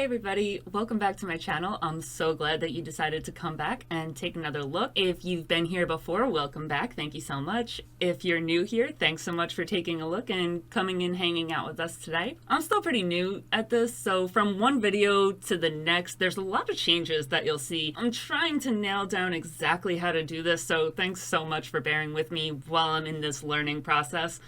Hey everybody, welcome back to my channel. I'm so glad that you decided to come back and take another look. If you've been here before, welcome back. Thank you so much. If you're new here, thanks so much for taking a look and coming and hanging out with us today. I'm still pretty new at this, so from one video to the next, there's a lot of changes that you'll see. I'm trying to nail down exactly how to do this, so thanks so much for bearing with me while I'm in this learning process.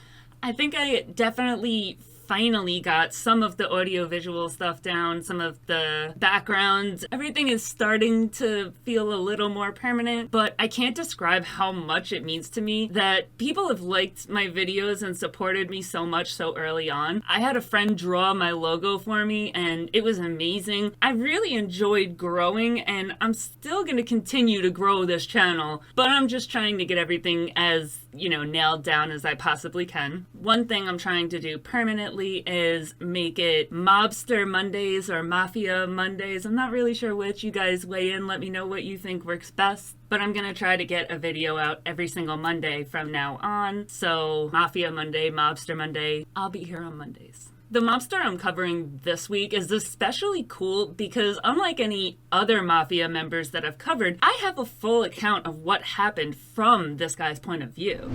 I think I definitely finally got some of the audio-visual stuff down, some of the backgrounds. Everything is starting to feel a little more permanent, but I can't describe how much it means to me that people have liked my videos and supported me so much so early on. I had a friend draw my logo for me, and it was amazing. I really enjoyed growing, and I'm still going to continue to grow this channel, but I'm just trying to get everything as, nailed down as I possibly can. One thing I'm trying to do permanently is make it Mobster Mondays or Mafia Mondays. I'm not really sure which. You guys weigh in, let me know what you think works best. But I'm gonna try to get a video out every single Monday from now on. So Mafia Monday, Mobster Monday, I'll be here on Mondays. The mobster I'm covering this week is especially cool because unlike any other Mafia members that I've covered, I have a full account of what happened from this guy's point of view.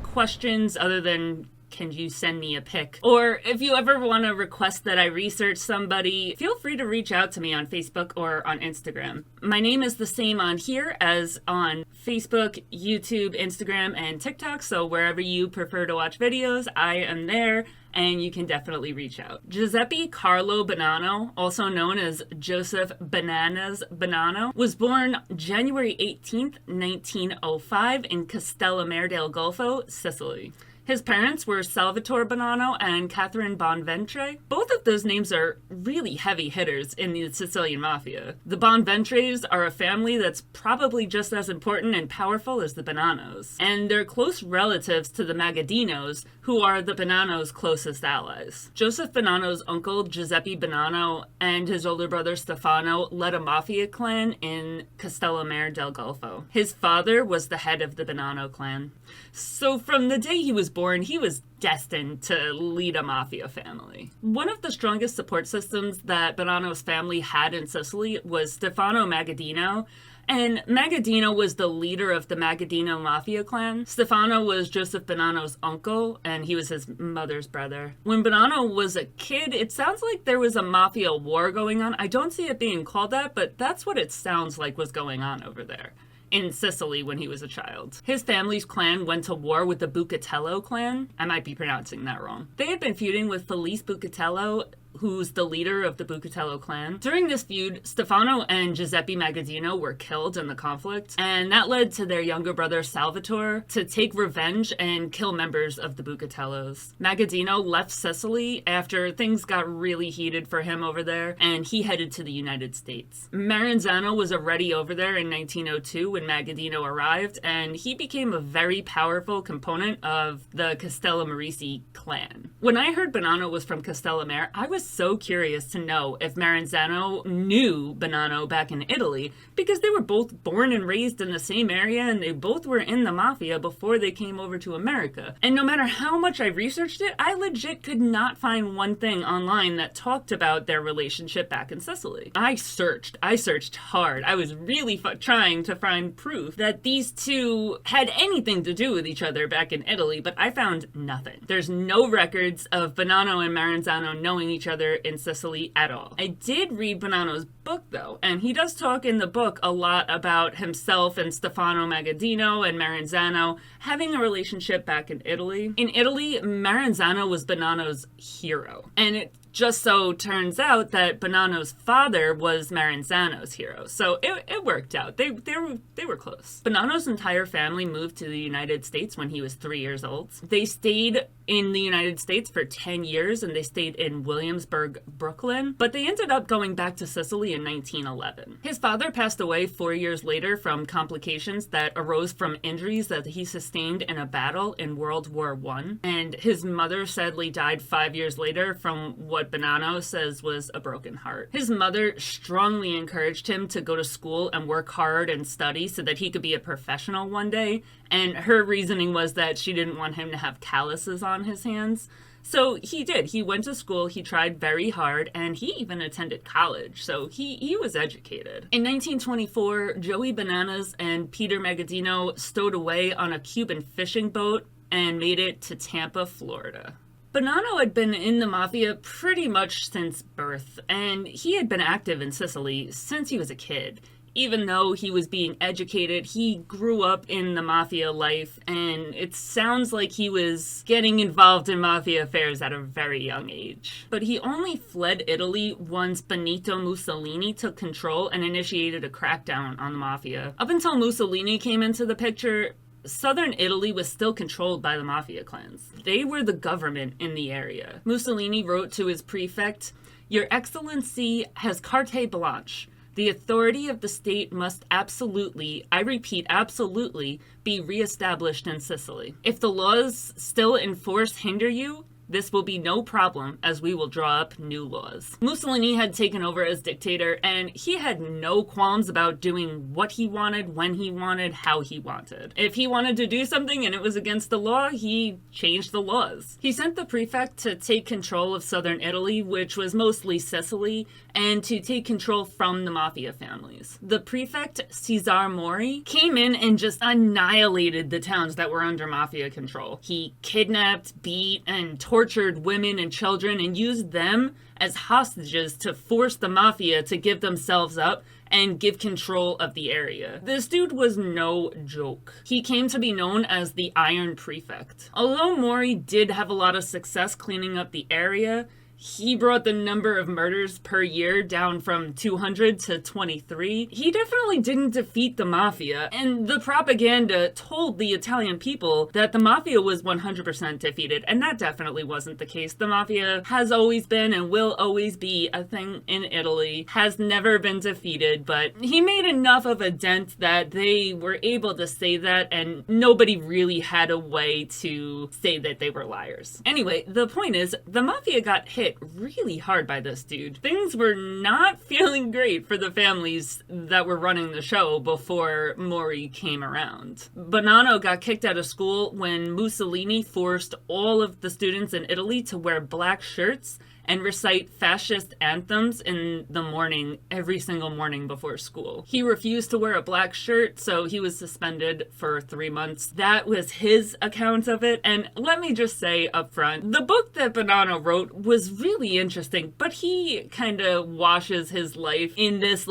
Questions other than can you send me a pic? Or if you ever want to request that I research somebody, feel free to reach out to me on Facebook or on Instagram. My name is the same on here as on Facebook, YouTube, Instagram, and TikTok, so wherever you prefer to watch videos, I am there, and you can definitely reach out. Giuseppe Carlo Bonanno, also known as Joseph Bananas Bonanno, was born January 18th, 1905 in Castellammare del Golfo, Sicily. His parents were Salvatore Bonanno and Catherine Bonventre. Both of those names are really heavy hitters in the Sicilian Mafia. The Bonventres are a family that's probably just as important and powerful as the Bonannos. And they're close relatives to the Magadinos, who are the Bonannos' closest allies. Joseph Bonanno's uncle, Giuseppe Bonanno, and his older brother, Stefano, led a mafia clan in Castellammare del Golfo. His father was the head of the Bonanno clan. So from the day he was born, he was destined to lead a mafia family. One of the strongest support systems that Bonanno's family had in Sicily was Stefano Magadino, and Magadino was the leader of the Magadino Mafia clan. Stefano was Joseph Bonanno's uncle, and he was his mother's brother. When Bonanno was a kid, it sounds like there was a mafia war going on. I don't see it being called that, but that's what it sounds like was going on over there in Sicily when he was a child. His family's clan went to war with the Bucatello clan. I might be pronouncing that wrong. They had been feuding with Felice Bucatello, who's the leader of the Bucatello clan. During this feud, Stefano and Giuseppe Magadino were killed in the conflict, and that led to their younger brother Salvatore to take revenge and kill members of the Bucatellos. Magadino left Sicily after things got really heated for him over there, and he headed to the United States. Maranzano was already over there in 1902 when Magadino arrived, and he became a very powerful component of the Castellammarese clan. When I heard Bonanno was from Castellammare, I was so curious to know if Maranzano knew Bonanno back in Italy, because they were both born and raised in the same area and they both were in the mafia before they came over to America. And no matter how much I researched it, I legit could not find one thing online that talked about their relationship back in Sicily. I searched hard. I was really trying to find proof that these two had anything to do with each other back in Italy, but I found nothing. There's no records of Bonanno and Maranzano knowing each other in Sicily at all. I did read Bonanno's book though, and he does talk in the book a lot about himself and Stefano Magadino and Maranzano having a relationship back in Italy. In Italy, Maranzano was Bonanno's hero, and it just so turns out that Bonanno's father was Maranzano's hero. So it worked out. They were close. Bonanno's entire family moved to the United States when he was 3 years old. They stayed in the United States for 10 years, and they stayed in Williamsburg, Brooklyn, but they ended up going back to Sicily in 1911. His father passed away 4 years later from complications that arose from injuries that he sustained in a battle in World War I, and his mother sadly died 5 years later from what Bonanno says was a broken heart. His mother strongly encouraged him to go to school and work hard and study so that he could be a professional one day, and her reasoning was that she didn't want him to have calluses on his hands. So he did. He went to school, he tried very hard, and he even attended college. So he was educated. In 1924, Joey Bananas and Peter Magaddino stowed away on a Cuban fishing boat and made it to Tampa, Florida. Bonanno had been in the Mafia pretty much since birth, and he had been active in Sicily since he was a kid. Even though he was being educated, he grew up in the Mafia life, and it sounds like he was getting involved in Mafia affairs at a very young age. But he only fled Italy once Benito Mussolini took control and initiated a crackdown on the Mafia. Up until Mussolini came into the picture, Southern Italy was still controlled by the Mafia clans. They were the government in the area. Mussolini wrote to his prefect, "Your Excellency has carte blanche. The authority of the state must absolutely, I repeat, absolutely, be reestablished in Sicily. If the laws still in force hinder you, this will be no problem, as we will draw up new laws." Mussolini had taken over as dictator, and he had no qualms about doing what he wanted, when he wanted, how he wanted. If he wanted to do something and it was against the law, he changed the laws. He sent the prefect to take control of southern Italy, which was mostly Sicily, and to take control from the Mafia families. The prefect, Cesare Mori, came in and just annihilated the towns that were under Mafia control. He kidnapped, beat, and tortured women and children and used them as hostages to force the Mafia to give themselves up and give control of the area. This dude was no joke. He came to be known as the Iron Prefect. Although Mori did have a lot of success cleaning up the area, he brought the number of murders per year down from 200 to 23. He definitely didn't defeat the Mafia, and the propaganda told the Italian people that the Mafia was 100% defeated, and that definitely wasn't the case. The Mafia has always been and will always be a thing in Italy, has never been defeated, but he made enough of a dent that they were able to say that, and nobody really had a way to say that they were liars. Anyway, the point is, the Mafia got hit really hard by this dude. Things were not feeling great for the families that were running the show before Mori came around. Bonanno got kicked out of school when Mussolini forced all of the students in Italy to wear black shirts and recite fascist anthems in the morning, every single morning before school. He refused to wear a black shirt, so he was suspended for 3 months. That was his account of it, and let me just say up front, the book that Bonanno wrote was really interesting, but he kind of washes his life in this,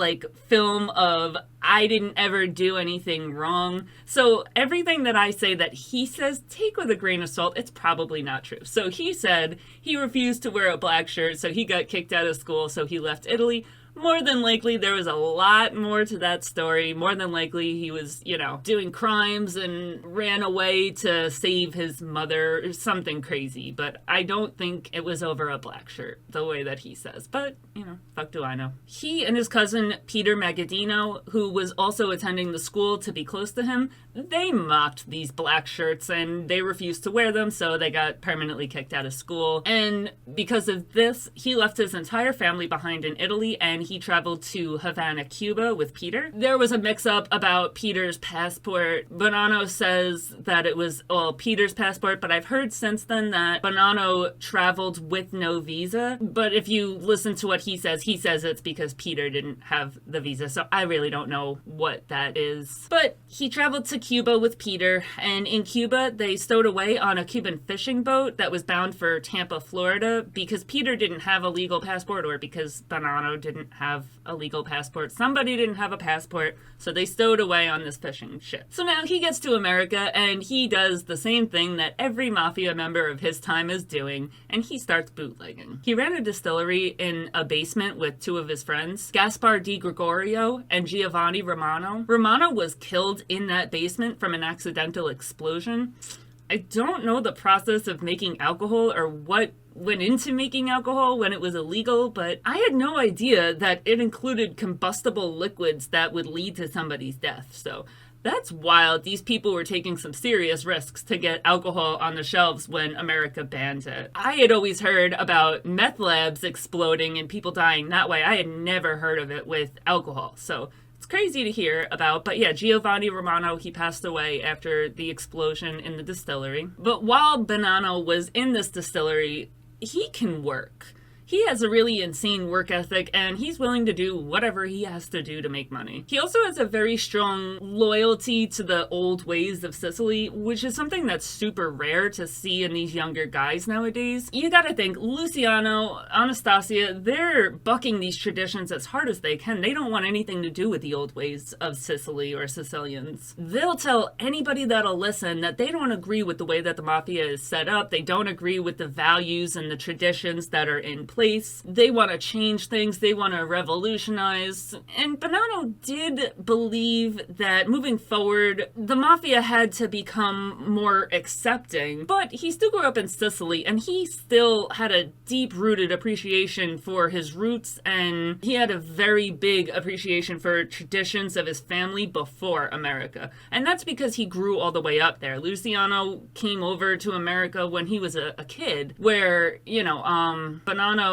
film of I didn't ever do anything wrong. So everything that I say that he says, take with a grain of salt. It's probably not true. So he said he refused to wear a black shirt, so he got kicked out of school, so he left Italy. More than likely, there was a lot more to that story. More than likely, he was, doing crimes and ran away to save his mother or something crazy. But I don't think it was over a black shirt, the way that he says. But, fuck do I know. He and his cousin, Peter Magaddino, who was also attending the school to be close to him, they mocked these black shirts and they refused to wear them, so they got permanently kicked out of school. And because of this, he left his entire family behind in Italy and he traveled to Havana, Cuba with Peter. There was a mix-up about Peter's passport. Bonanno says that it was Peter's passport, but I've heard since then that Bonanno traveled with no visa. But if you listen to what he says it's because Peter didn't have the visa, so I really don't know what that is. But he traveled to Cuba with Peter, and in Cuba, they stowed away on a Cuban fishing boat that was bound for Tampa, Florida, because Peter didn't have a legal passport, or because Bonanno didn't have a legal passport. Somebody didn't have a passport, so they stowed away on this fishing ship. So now he gets to America, and he does the same thing that every Mafia member of his time is doing, and he starts bootlegging. He ran a distillery in a basement with two of his friends, Gaspar Di Gregorio and Giovanni Romano. Romano was killed in that basement from an accidental explosion. I don't know the process of making alcohol or what went into making alcohol when it was illegal, but I had no idea that it included combustible liquids that would lead to somebody's death. So that's wild. These people were taking some serious risks to get alcohol on the shelves when America banned it. I had always heard about meth labs exploding and people dying that way. I had never heard of it with alcohol. So It's crazy to hear about, but yeah, Giovanni Romano, he passed away after the explosion in the distillery. But while Bonanno was in this distillery, he can work. He has a really insane work ethic, and he's willing to do whatever he has to do to make money. He also has a very strong loyalty to the old ways of Sicily, which is something that's super rare to see in these younger guys nowadays. You gotta think, Luciano, Anastasia, they're bucking these traditions as hard as they can. They don't want anything to do with the old ways of Sicily or Sicilians. They'll tell anybody that'll listen that they don't agree with the way that the mafia is set up. They don't agree with the values and the traditions that are in place. They want to change things. They want to revolutionize. And Bonanno did believe that moving forward, the mafia had to become more accepting. But he still grew up in Sicily, and he still had a deep-rooted appreciation for his roots, and he had a very big appreciation for traditions of his family before America. And that's because he grew all the way up there. Luciano came over to America when he was a kid, where, Bonanno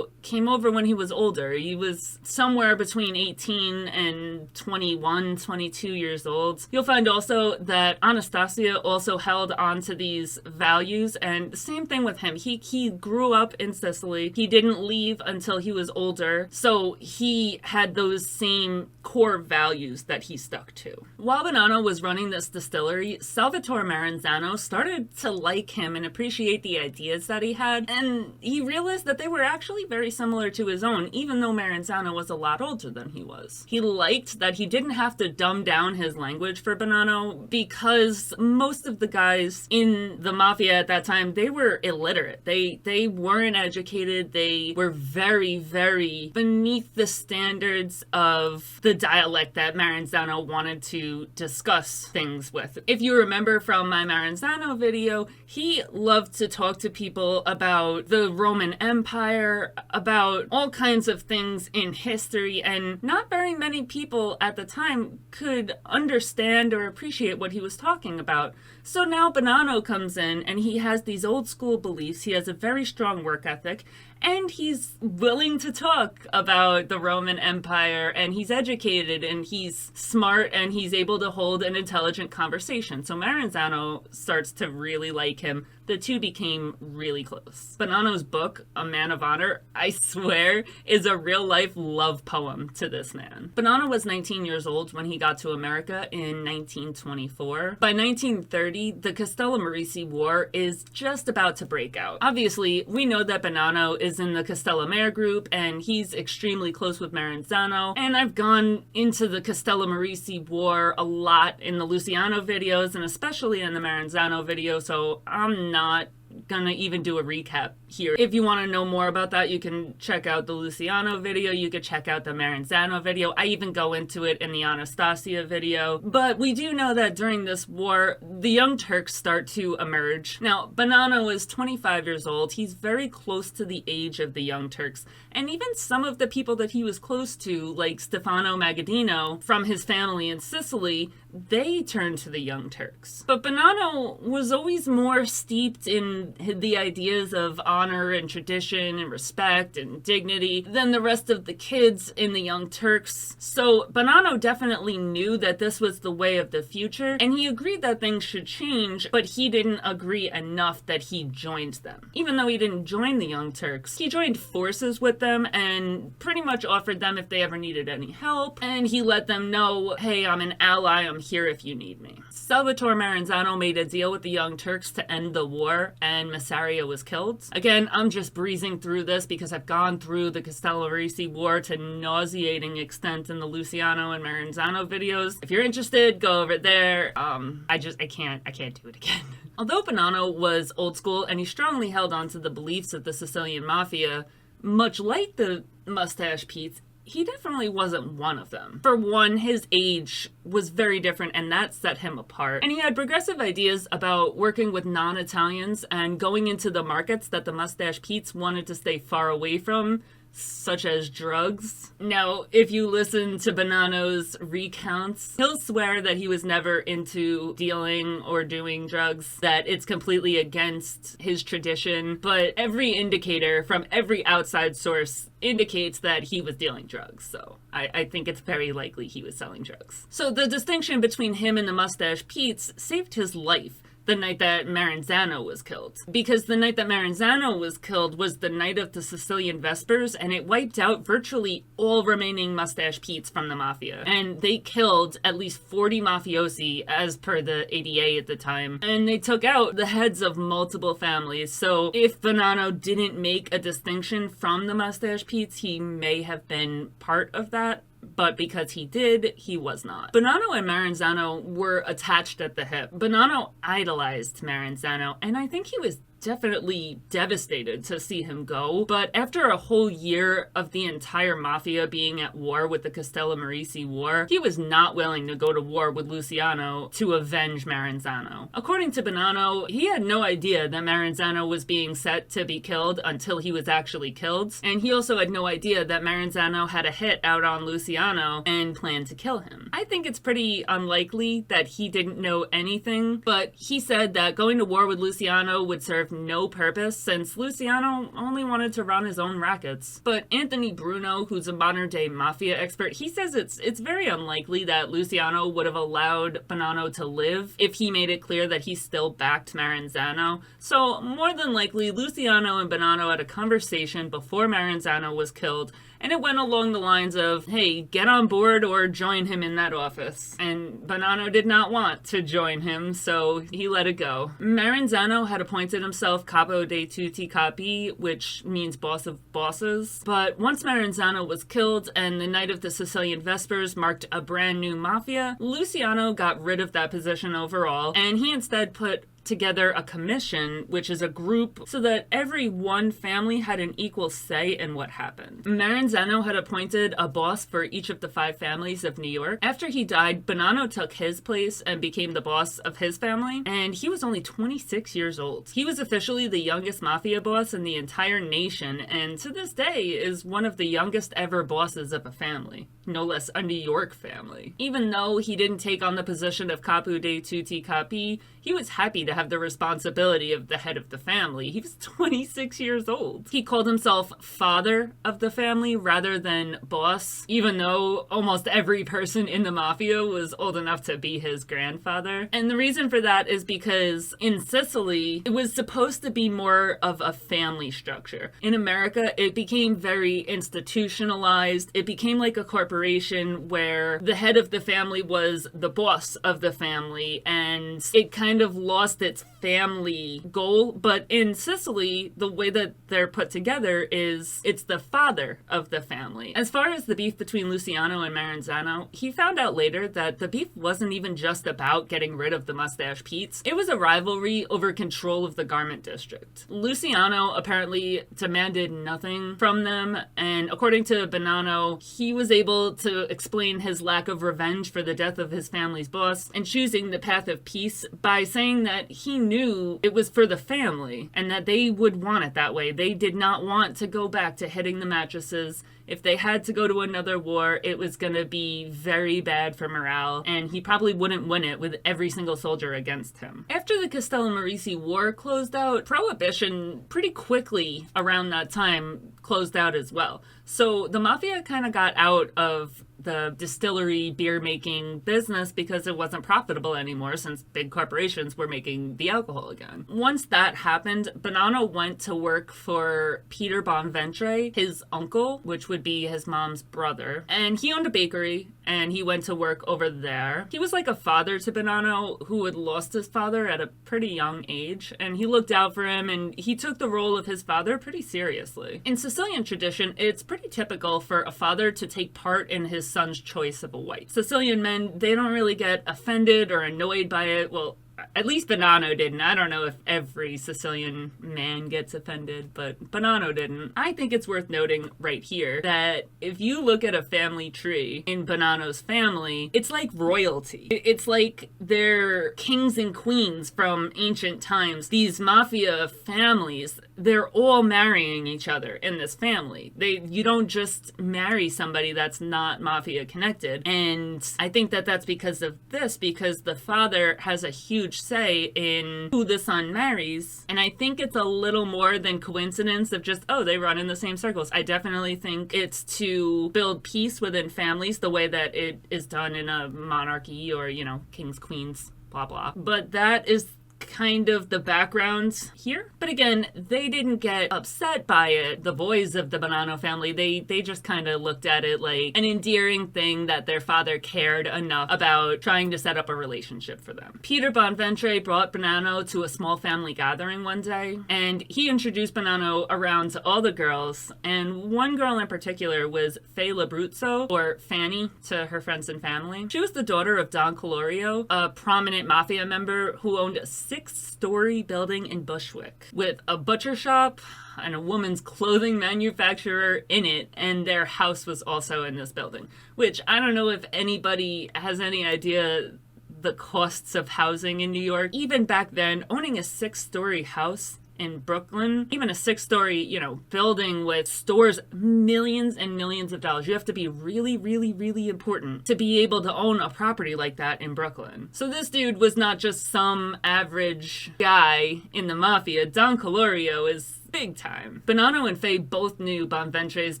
came over when he was older. He was somewhere between 18 and 21, 22 years old. You'll find also that Anastasia also held on to these values, and the same thing with him. He grew up in Sicily. He didn't leave until he was older, so he had those same core values that he stuck to. While Bonanno was running this distillery, Salvatore Maranzano started to like him and appreciate the ideas that he had, and he realized that they were actually very similar to his own, even though Maranzano was a lot older than he was. He liked that he didn't have to dumb down his language for Bonanno, because most of the guys in the mafia at that time, they were illiterate. They weren't educated. They were very, very beneath the standards of the dialect that Maranzano wanted to discuss things with. If you remember from my Maranzano video, he loved to talk to people about the Roman Empire, about all kinds of things in history, and not very many people at the time could understand or appreciate what he was talking about. So now Bonanno comes in, and he has these old school beliefs. He has a very strong work ethic, and he's willing to talk about the Roman Empire, and he's educated, and he's smart, and he's able to hold an intelligent conversation. So Maranzano starts to really like him. The two became really close. Bonanno's book, A Man of Honor, I swear, is a real-life love poem to this man. Bonanno was 19 years old when he got to America in 1924. By 1930, the Castellammarese War is just about to break out. Obviously, we know that Bonanno is in the Castellamare group, and he's extremely close with Maranzano, and I've gone into the Castellammarese War a lot in the Luciano videos, and especially in the Maranzano video, so I'm not gonna even do a recap here. If you want to know more about that, you can check out the Luciano video, you could check out the Maranzano video. I even go into it in the Anastasia video. But we do know that during this war, the Young Turks start to emerge. Now, Bonanno is 25 years old. He's very close to the age of the Young Turks. And even some of the people that he was close to, like Stefano Magaddino from his family in Sicily, they turned to the Young Turks. But Bonanno was always more steeped in the ideas of honor and tradition and respect and dignity than the rest of the kids in the Young Turks. So Bonanno definitely knew that this was the way of the future, and he agreed that things should change, but he didn't agree enough that he joined them. Even though he didn't join the Young Turks, he joined forces with them and pretty much offered them if they ever needed any help, and he let them know, hey, I'm an ally, I'm here if you need me. Salvatore Maranzano made a deal with the Young Turks to end the war, and Massaria was killed. Again, I'm just breezing through this because I've gone through the Castellammarese War to nauseating extent in the Luciano and Maranzano videos. If you're interested, go over there. I can't do it again. Although Bonanno was old school and he strongly held on to the beliefs of the Sicilian Mafia, much like the Mustache Pete's, he definitely wasn't one of them. For one, his age was very different, and that set him apart. And he had progressive ideas about working with non-Italians and going into the markets that the Mustache Pete's wanted to stay far away from, such as drugs. Now, if you listen to Bonanno's recounts, he'll swear that he was never into dealing or doing drugs, that it's completely against his tradition, but every indicator from every outside source indicates that he was dealing drugs, so I think it's very likely he was selling drugs. So the distinction between him and the Mustache Pete's saved his life the night that Maranzano was killed. Because the night that Maranzano was killed was the night of the Sicilian Vespers, and it wiped out virtually all remaining Mustache Petes from the Mafia. And they killed at least 40 mafiosi, as per the ADA at the time, and they took out the heads of multiple families. So if Bonanno didn't make a distinction from the Mustache Petes, he may have been part of that. But because he did, he was not. Bonanno and Maranzano were attached at the hip. Bonanno idolized Maranzano, and I think he was definitely devastated to see him go. But after a whole year of the entire mafia being at war with the Castellammarese War, he was not willing to go to war with Luciano to avenge Maranzano. According to Bonanno, he had no idea that Maranzano was being set to be killed until he was actually killed, and he also had no idea that Maranzano had a hit out on Luciano and planned to kill him. I think it's pretty unlikely that he didn't know anything, but he said that going to war with Luciano would serve no purpose, since Luciano only wanted to run his own rackets. But Anthony Bruno, who's a modern-day mafia expert, he says it's very unlikely that Luciano would have allowed Bonanno to live if he made it clear that he still backed Maranzano. So more than likely, Luciano and Bonanno had a conversation before Maranzano was killed, and it went along the lines of, hey, get on board or join him in that office. And Bonanno did not want to join him, so he let it go. Maranzano had appointed himself Capo dei Tutti Capi, which means boss of bosses. But once Maranzano was killed and the night of the Sicilian Vespers marked a brand new mafia, Luciano got rid of that position overall, and he instead put together a commission, which is a group so that every one family had an equal say in what happened. Maranzano had appointed a boss for each of the 5 families of New York. After he died, Bonanno took his place and became the boss of his family, and he was only 26 years old. He was officially the youngest mafia boss in the entire nation, and to this day is one of the youngest ever bosses of a family, no less a New York family. Even though he didn't take on the position of Capo dei Tutti Capi, he was happy to have the responsibility of the head of the family. He was 26 years old. He called himself father of the family rather than boss, even though almost every person in the mafia was old enough to be his grandfather. And the reason for that is because in Sicily, it was supposed to be more of a family structure. In America, it became very institutionalized. It became like a corporation where the head of the family was the boss of the family, and it kind of lost its family goal. But in Sicily, the way that they're put together is it's the father of the family. As far as the beef between Luciano and Maranzano, he found out later that the beef wasn't even just about getting rid of the Mustache Petes. It was a rivalry over control of the garment district. Luciano apparently demanded nothing from them, and according to Bonanno, he was able to explain his lack of revenge for the death of his family's boss and choosing the path of peace by saying that he knew it was for the family and that they would want it that way. They did not want to go back to hitting the mattresses. If they had to go to another war, it was going to be very bad for morale, and he probably wouldn't win it with every single soldier against him. After the Castellammarese War closed out, Prohibition pretty quickly around that time closed out as well. So the mafia kind of got out of the distillery beer making business because it wasn't profitable anymore since big corporations were making the alcohol again. Once that happened, Bonanno went to work for Peter Bonventre, his uncle, which would be his mom's brother, and he owned a bakery and he went to work over there. He was like a father to Bonanno, who had lost his father at a pretty young age, and he looked out for him and he took the role of his father pretty seriously. In Sicilian tradition, it's pretty typical for a father to take part in his son's choice of a wife. Sicilian men, they don't really get offended or annoyed by it. Well, at least Bonanno didn't. I don't know if every Sicilian man gets offended, but Bonanno didn't. I think it's worth noting right here that if you look at a family tree in Bonanno's family, it's like royalty. It's like they're kings and queens from ancient times. These mafia families, they're all marrying each other in this family. You don't just marry somebody that's not mafia connected. And I think that that's because of this, because the father has a huge say in who the son marries. And I think it's a little more than coincidence of just, oh, they run in the same circles. I definitely think it's to build peace within families the way that it is done in a monarchy or, you know, kings, queens, blah, blah. But that is kind of the background here. But again, they didn't get upset by it. The boys of the Bonanno family, they just kind of looked at it like an endearing thing that their father cared enough about trying to set up a relationship for them. Peter Bonventre brought Bonanno to a small family gathering one day, and he introduced Bonanno around to all the girls, and one girl in particular was Faye Labruzzo, or Fanny to her friends and family. She was the daughter of Don Colorio, a prominent mafia member who owned a 6-story building in Bushwick with a butcher shop and a woman's clothing manufacturer in it, and their house was also in this building, which I don't know if anybody has any idea the costs of housing in New York. Even back then, owning a 6-story house in Brooklyn, even a 6-story, building with stores, millions and millions of dollars. You have to be really, really, really important to be able to own a property like that in Brooklyn. So this dude was not just some average guy in the mafia. Don Colorio is big time. Bonanno and Faye both knew Bonventre's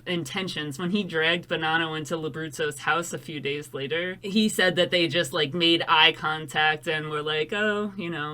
intentions when he dragged Bonanno into Labruzzo's house a few days later. He said that they just made eye contact and were like, oh,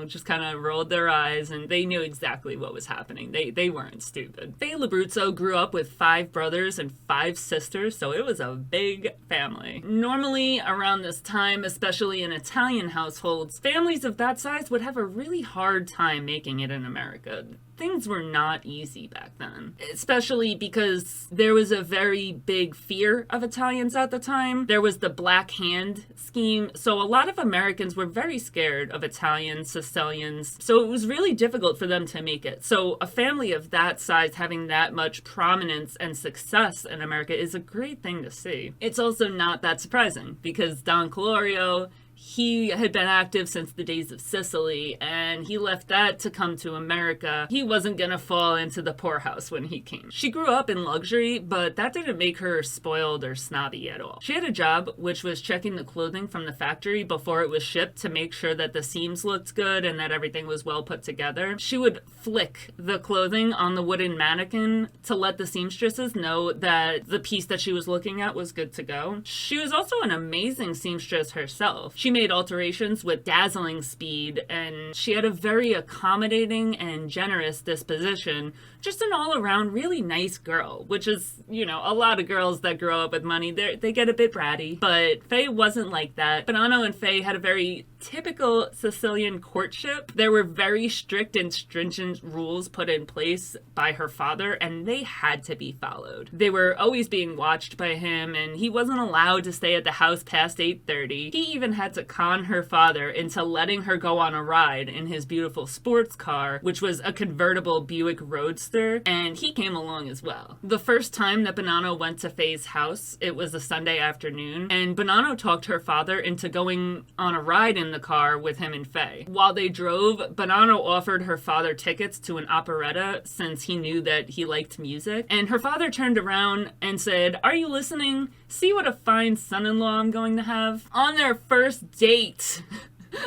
just kind of rolled their eyes, and they knew exactly what was happening. They weren't stupid. Faye Labruzzo grew up with 5 brothers and 5 sisters, so it was a big family. Normally around this time, especially in Italian households, families of that size would have a really hard time making it in America. Things were not easy back then, especially because there was a very big fear of Italians at the time. There was the Black Hand scheme, so a lot of Americans were very scared of Italians, Sicilians, so it was really difficult for them to make it. So a family of that size having that much prominence and success in America is a great thing to see. It's also not that surprising because Don Colorio, he had been active since the days of Sicily, and he left that to come to America. He wasn't gonna fall into the poorhouse when he came. She grew up in luxury, but that didn't make her spoiled or snobby at all. She had a job, which was checking the clothing from the factory before it was shipped to make sure that the seams looked good and that everything was well put together. She would flick the clothing on the wooden mannequin to let the seamstresses know that the piece that she was looking at was good to go. She was also an amazing seamstress herself. She made alterations with dazzling speed, and she had a very accommodating and generous disposition. Just an all-around really nice girl, which is, a lot of girls that grow up with money, they get a bit bratty, but Faye wasn't like that. Bonanno and Faye had a very typical Sicilian courtship. There were very strict and stringent rules put in place by her father, and they had to be followed. They were always being watched by him, and he wasn't allowed to stay at the house past 8:30. He even had to con her father into letting her go on a ride in his beautiful sports car, which was a convertible Buick Roadster, and he came along as well. The first time that Bonanno went to Faye's house, it was a Sunday afternoon, and Bonanno talked her father into going on a ride in the car with him and Faye. While they drove, Bonanno offered her father tickets to an operetta since he knew that he liked music, and her father turned around and said, "Are you listening? See what a fine son-in-law I'm going to have?" On their first date.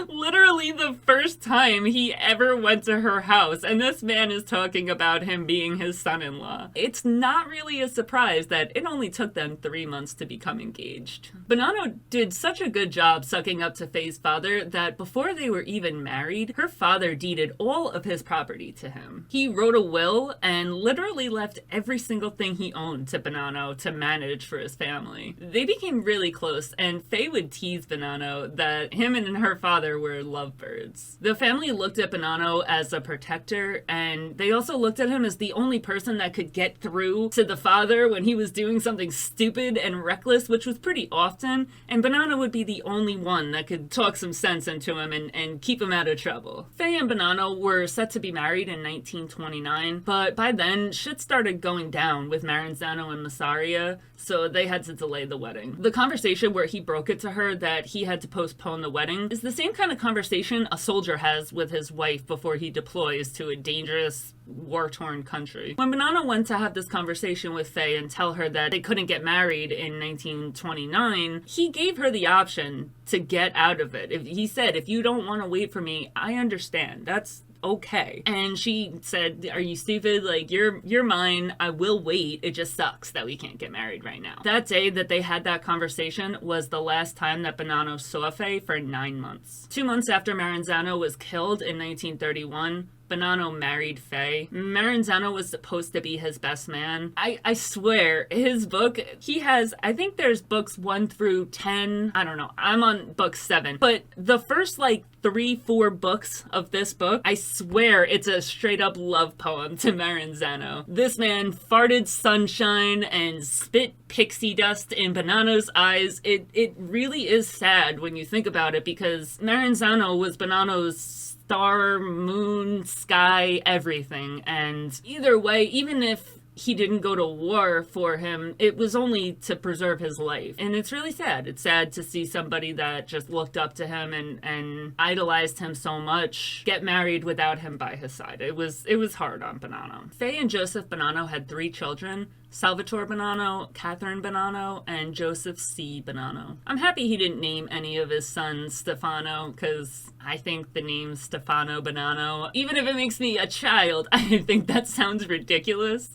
Literally the first time he ever went to her house, and this man is talking about him being his son-in-law. It's not really a surprise that it only took them 3 months to become engaged. Bonanno did such a good job sucking up to Faye's father that before they were even married, her father deeded all of his property to him. He wrote a will and literally left every single thing he owned to Bonanno to manage for his family. They became really close, and Faye would tease Bonanno that him and her father father were lovebirds. The family looked at Bonanno as a protector, and they also looked at him as the only person that could get through to the father when he was doing something stupid and reckless, which was pretty often, and Bonanno would be the only one that could talk some sense into him and keep him out of trouble. Faye and Bonanno were set to be married in 1929, but by then, shit started going down with Maranzano and Massaria, so they had to delay the wedding. The conversation where he broke it to her that he had to postpone the wedding is the same kind of conversation a soldier has with his wife before he deploys to a dangerous, war-torn country. When Bonanno went to have this conversation with Faye and tell her that they couldn't get married in 1929, he gave her the option to get out of it. He said, if you don't want to wait for me, I understand. That's okay. And she said, are you stupid? Like, you're mine. I will wait. It just sucks that we can't get married right now. That day that they had that conversation was the last time that Bonanno saw Faye for 9 months. 2 months after Maranzano was killed in 1931, Bonanno married Faye. Maranzano was supposed to be his best man. I swear, his book, he has, I think there's books 1 through 10. I don't know. I'm on book 7. But the first, 3-4 books of this book, I swear it's a straight up love poem to Maranzano. This man farted sunshine and spit pixie dust in Bonanno's eyes. It really is sad when you think about it, because Maranzano was Bonanno's star, moon, sky, everything. And either way, even if he didn't go to war for him, it was only to preserve his life. And it's really sad. It's sad to see somebody that just looked up to him and idolized him so much get married without him by his side. It was hard on Bonanno. Faye and Joseph Bonanno had 3 children: Salvatore Bonanno, Catherine Bonanno, and Joseph C. Bonanno. I'm happy he didn't name any of his sons Stefano, because I think the name Stefano Bonanno, even if it makes me a child, I think that sounds ridiculous.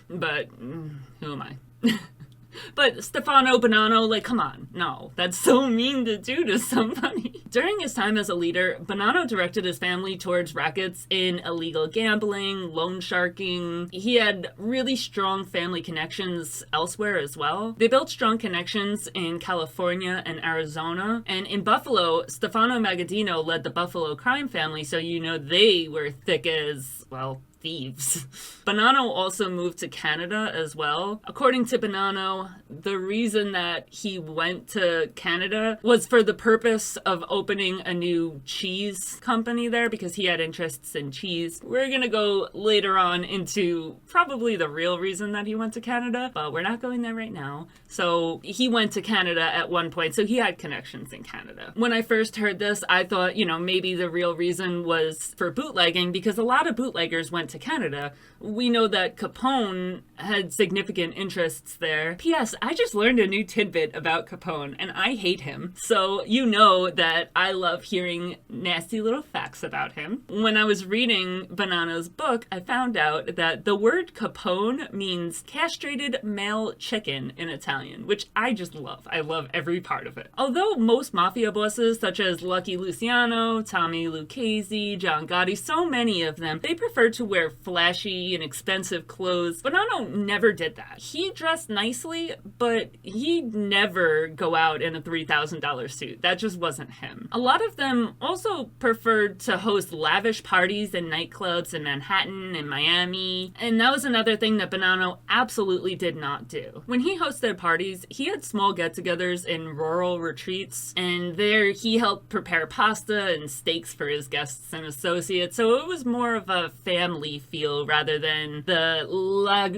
But who am I? But Stefano Bonanno, come on. No, that's so mean to do to somebody. During his time as a leader, Bonanno directed his family towards rackets in illegal gambling, loan sharking. He had really strong family connections elsewhere as well. They built strong connections in California and Arizona. And in Buffalo, Stefano Magaddino led the Buffalo crime family, so they were thick as, thieves. Bonanno also moved to Canada as well. According to Bonanno, the reason that he went to Canada was for the purpose of opening a new cheese company there, because he had interests in cheese. We're gonna go later on into probably the real reason that he went to Canada, but we're not going there right now. So he went to Canada at one point, so he had connections in Canada. When I first heard this, I thought, maybe the real reason was for bootlegging, because a lot of bootleggers went to Canada. We know that Capone had significant interests there. P.S. I just learned a new tidbit about Capone, and I hate him. So you know that I love hearing nasty little facts about him. When I was reading Bonanno's book, I found out that the word Capone means castrated male chicken in Italian, which I just love. I love every part of it. Although most mafia bosses, such as Lucky Luciano, Tommy Lucchese, John Gotti, so many of them, they prefer to wear flashy and expensive clothes. Bonanno never did that. He dressed nicely, but he'd never go out in a $3,000 suit. That just wasn't him. A lot of them also preferred to host lavish parties in nightclubs in Manhattan and Miami, and that was another thing that Bonanno absolutely did not do. When he hosted parties, he had small get-togethers in rural retreats, and there he helped prepare pasta and steaks for his guests and associates, so it was more of a family feel rather than the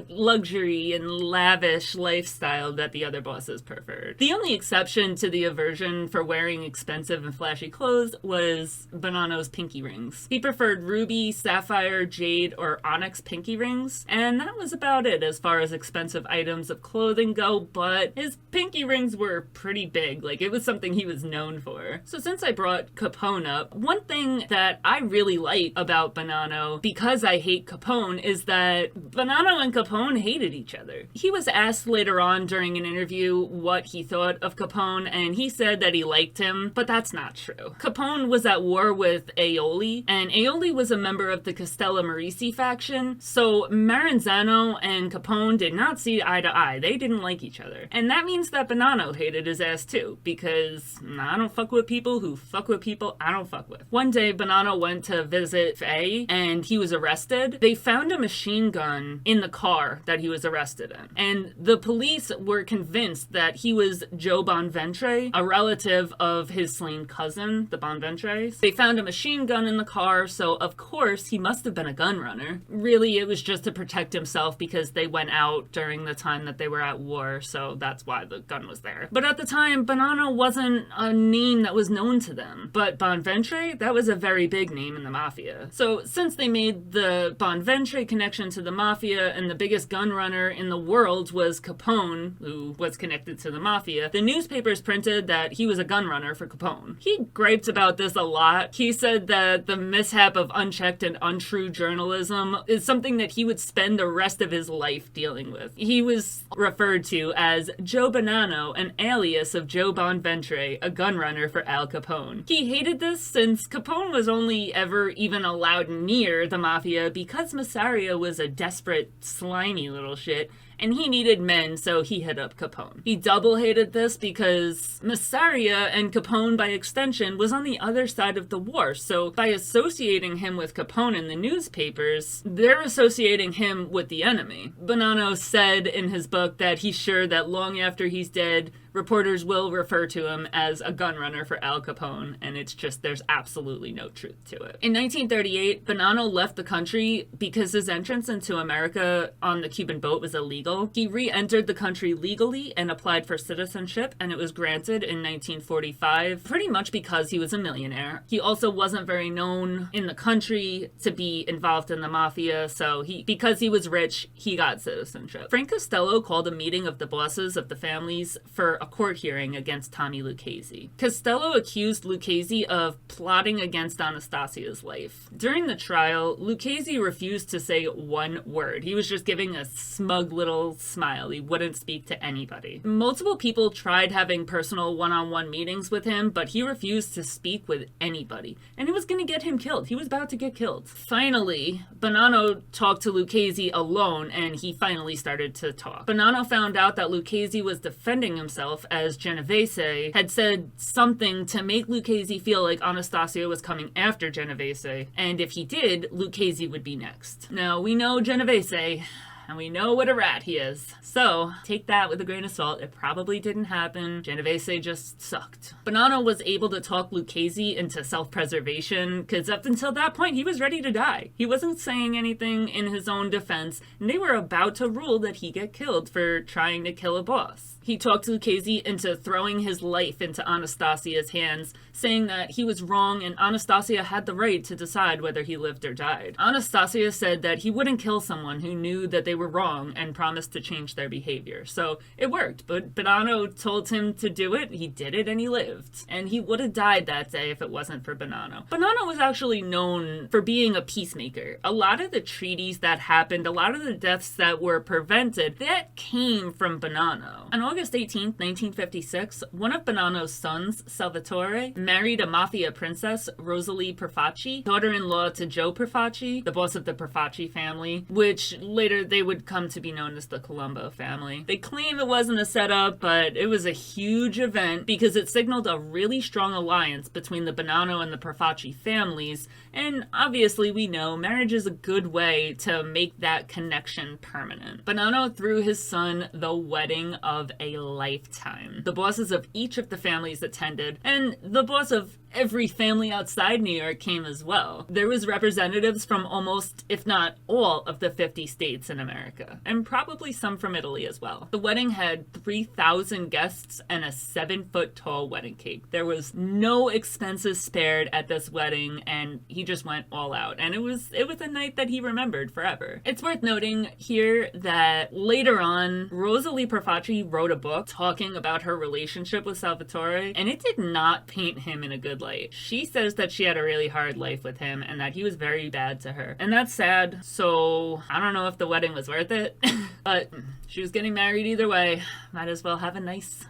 luxury and lavish lifestyle that the other bosses preferred. The only exception to the aversion for wearing expensive and flashy clothes was Bonanno's pinky rings. He preferred ruby, sapphire, jade, or onyx pinky rings, and that was about it as far as expensive items of clothing go, but his pinky rings were pretty big. It was something he was known for. So since I brought Capone up, one thing that I really like about Bonanno, because I hate Capone, is that Bonanno and Capone Capone hated each other. He was asked later on during an interview what he thought of Capone, and he said that he liked him, but that's not true. Capone was at war with Aioli, and Aioli was a member of the Castellammarese faction, so Maranzano and Capone did not see eye to eye. They didn't like each other. And that means that Bonanno hated his ass too, because I don't fuck with people who fuck with people I don't fuck with. One day, Bonanno went to visit Faye, and he was arrested. They found a machine gun in the car that he was arrested in. And the police were convinced that he was Joe Bonventre, a relative of his slain cousin, the Bonventres. They found a machine gun in the car, so of course he must have been a gun runner. Really, it was just to protect himself because they went out during the time that they were at war, so that's why the gun was there. But at the time, Bonanno wasn't a name that was known to them. But Bonventre, that was a very big name in the Mafia. So since they made the Bonventre connection to the Mafia, and the biggest gun runner in the world was Capone, who was connected to the Mafia, the newspapers printed that he was a gun runner for Capone. He griped about this a lot. He said that the mishap of unchecked and untrue journalism is something that he would spend the rest of his life dealing with. He was referred to as Joe Bonanno, an alias of Joe Bonventre, a gun runner for Al Capone. He hated this since Capone was only ever even allowed near the Mafia because Massaria was a desperate, slimy little shit, and he needed men, so he hit up Capone. He double hated this because Massaria and Capone, by extension, was on the other side of the war, so by associating him with Capone in the newspapers, they're associating him with the enemy. Bonanno said in his book that he's sure that long after he's dead, reporters will refer to him as a gun runner for Al Capone, and it's just, there's absolutely no truth to it. In 1938, Bonanno left the country because his entrance into America on the Cuban boat was illegal. He re-entered the country legally and applied for citizenship, and it was granted in 1945, pretty much because he was a millionaire. He also wasn't very known in the country to be involved in the Mafia, so because he was rich, he got citizenship. Frank Costello called a meeting of the bosses of the families for a court hearing against Tommy Lucchese. Costello accused Lucchese of plotting against Anastasia's life. During the trial, Lucchese refused to say one word. He was just giving a smug little smile. He wouldn't speak to anybody. Multiple people tried having personal one-on-one meetings with him, but he refused to speak with anybody. And it was going to get him killed. He was about to get killed. Finally, Bonanno talked to Lucchese alone, and he finally started to talk. Bonanno found out that Lucchese was defending himself as Genovese had said something to make Lucchese feel like Anastasia was coming after Genovese, and if he did, Lucchese would be next. Now, we know Genovese, and we know what a rat he is. So, take that with a grain of salt. It probably didn't happen. Genovese just sucked. Bonanno was able to talk Lucchese into self-preservation, because up until that point, he was ready to die. He wasn't saying anything in his own defense, and they were about to rule that he get killed for trying to kill a boss. He talked Lucchese into throwing his life into Anastasia's hands, saying that he was wrong and Anastasia had the right to decide whether he lived or died. Anastasia said that he wouldn't kill someone who knew that they were wrong and promised to change their behavior. So it worked, but Bonanno told him to do it, he did it, and he lived. And he would have died that day if it wasn't for Bonanno. Bonanno was actually known for being a peacemaker. A lot of the treaties that happened, a lot of the deaths that were prevented, that came from Bonanno. On August 18th, 1956, one of Bonanno's sons, Salvatore, married a mafia princess, Rosalie Perfacci, daughter-in-law to Joe Perfacci, the boss of the Perfacci family, which later they would come to be known as the Colombo family. They claim it wasn't a setup, but it was a huge event because it signaled a really strong alliance between the Bonanno and the Perfacci families, and obviously we know marriage is a good way to make that connection permanent. Bonanno threw his son the wedding of a lifetime. The bosses of each of the families attended, and the boss of every family outside New York came as well. There was representatives from almost, if not all, of the 50 states in America, and probably some from Italy as well. The wedding had 3,000 guests and a 7-foot-tall wedding cake. There was no expenses spared at this wedding, and he just went all out. And it was a night that he remembered forever. It's worth noting here that later on, Rosalie Perfacci wrote a book talking about her relationship with Salvatore, and it did not paint him in a good light. She says that she had a really hard life with him and that he was very bad to her. And that's sad, so I don't know if the wedding was worth it, but she was getting married either way. Might as well have a nice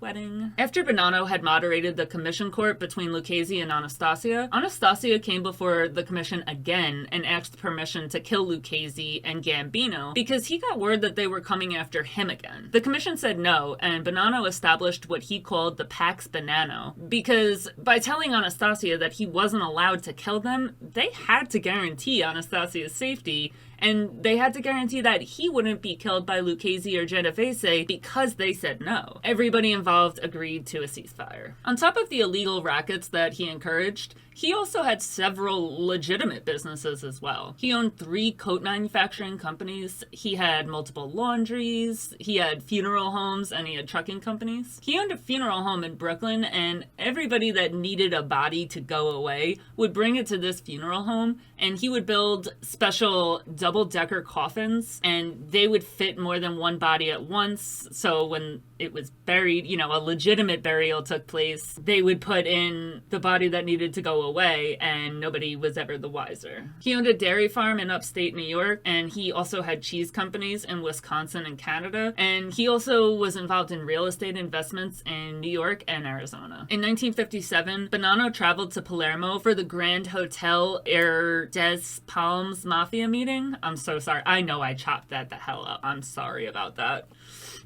wedding. After Bonanno had moderated the commission court between Lucchese and Anastasia, Anastasia came before the commission again and asked permission to kill Lucchese and Gambino because he got word that they were coming after him again. The commission said no, and Bonanno established what he called the Pax Bonanno, because by telling Anastasia that he wasn't allowed to kill them, they had to guarantee Anastasia's safety, and they had to guarantee that he wouldn't be killed by Lucchese or Genovese because they said no. Everybody involved agreed to a ceasefire. On top of the illegal rackets that he encouraged, he also had several legitimate businesses as well. He owned 3 coat manufacturing companies, he had multiple laundries, he had funeral homes, and he had trucking companies. He owned a funeral home in Brooklyn, and everybody that needed a body to go away would bring it to this funeral home, and he would build special double-decker coffins, and they would fit more than one body at once, so when it was buried, a legitimate burial took place, they would put in the body that needed to go away, and nobody was ever the wiser. He owned a dairy farm in upstate New York, and he also had cheese companies in Wisconsin and Canada, and he also was involved in real estate investments in New York and Arizona. In 1957, Bonanno traveled to Palermo for the Grand Hotel Air des Palms Mafia meeting. I'm so sorry. I know I chopped that the hell up. I'm sorry about that.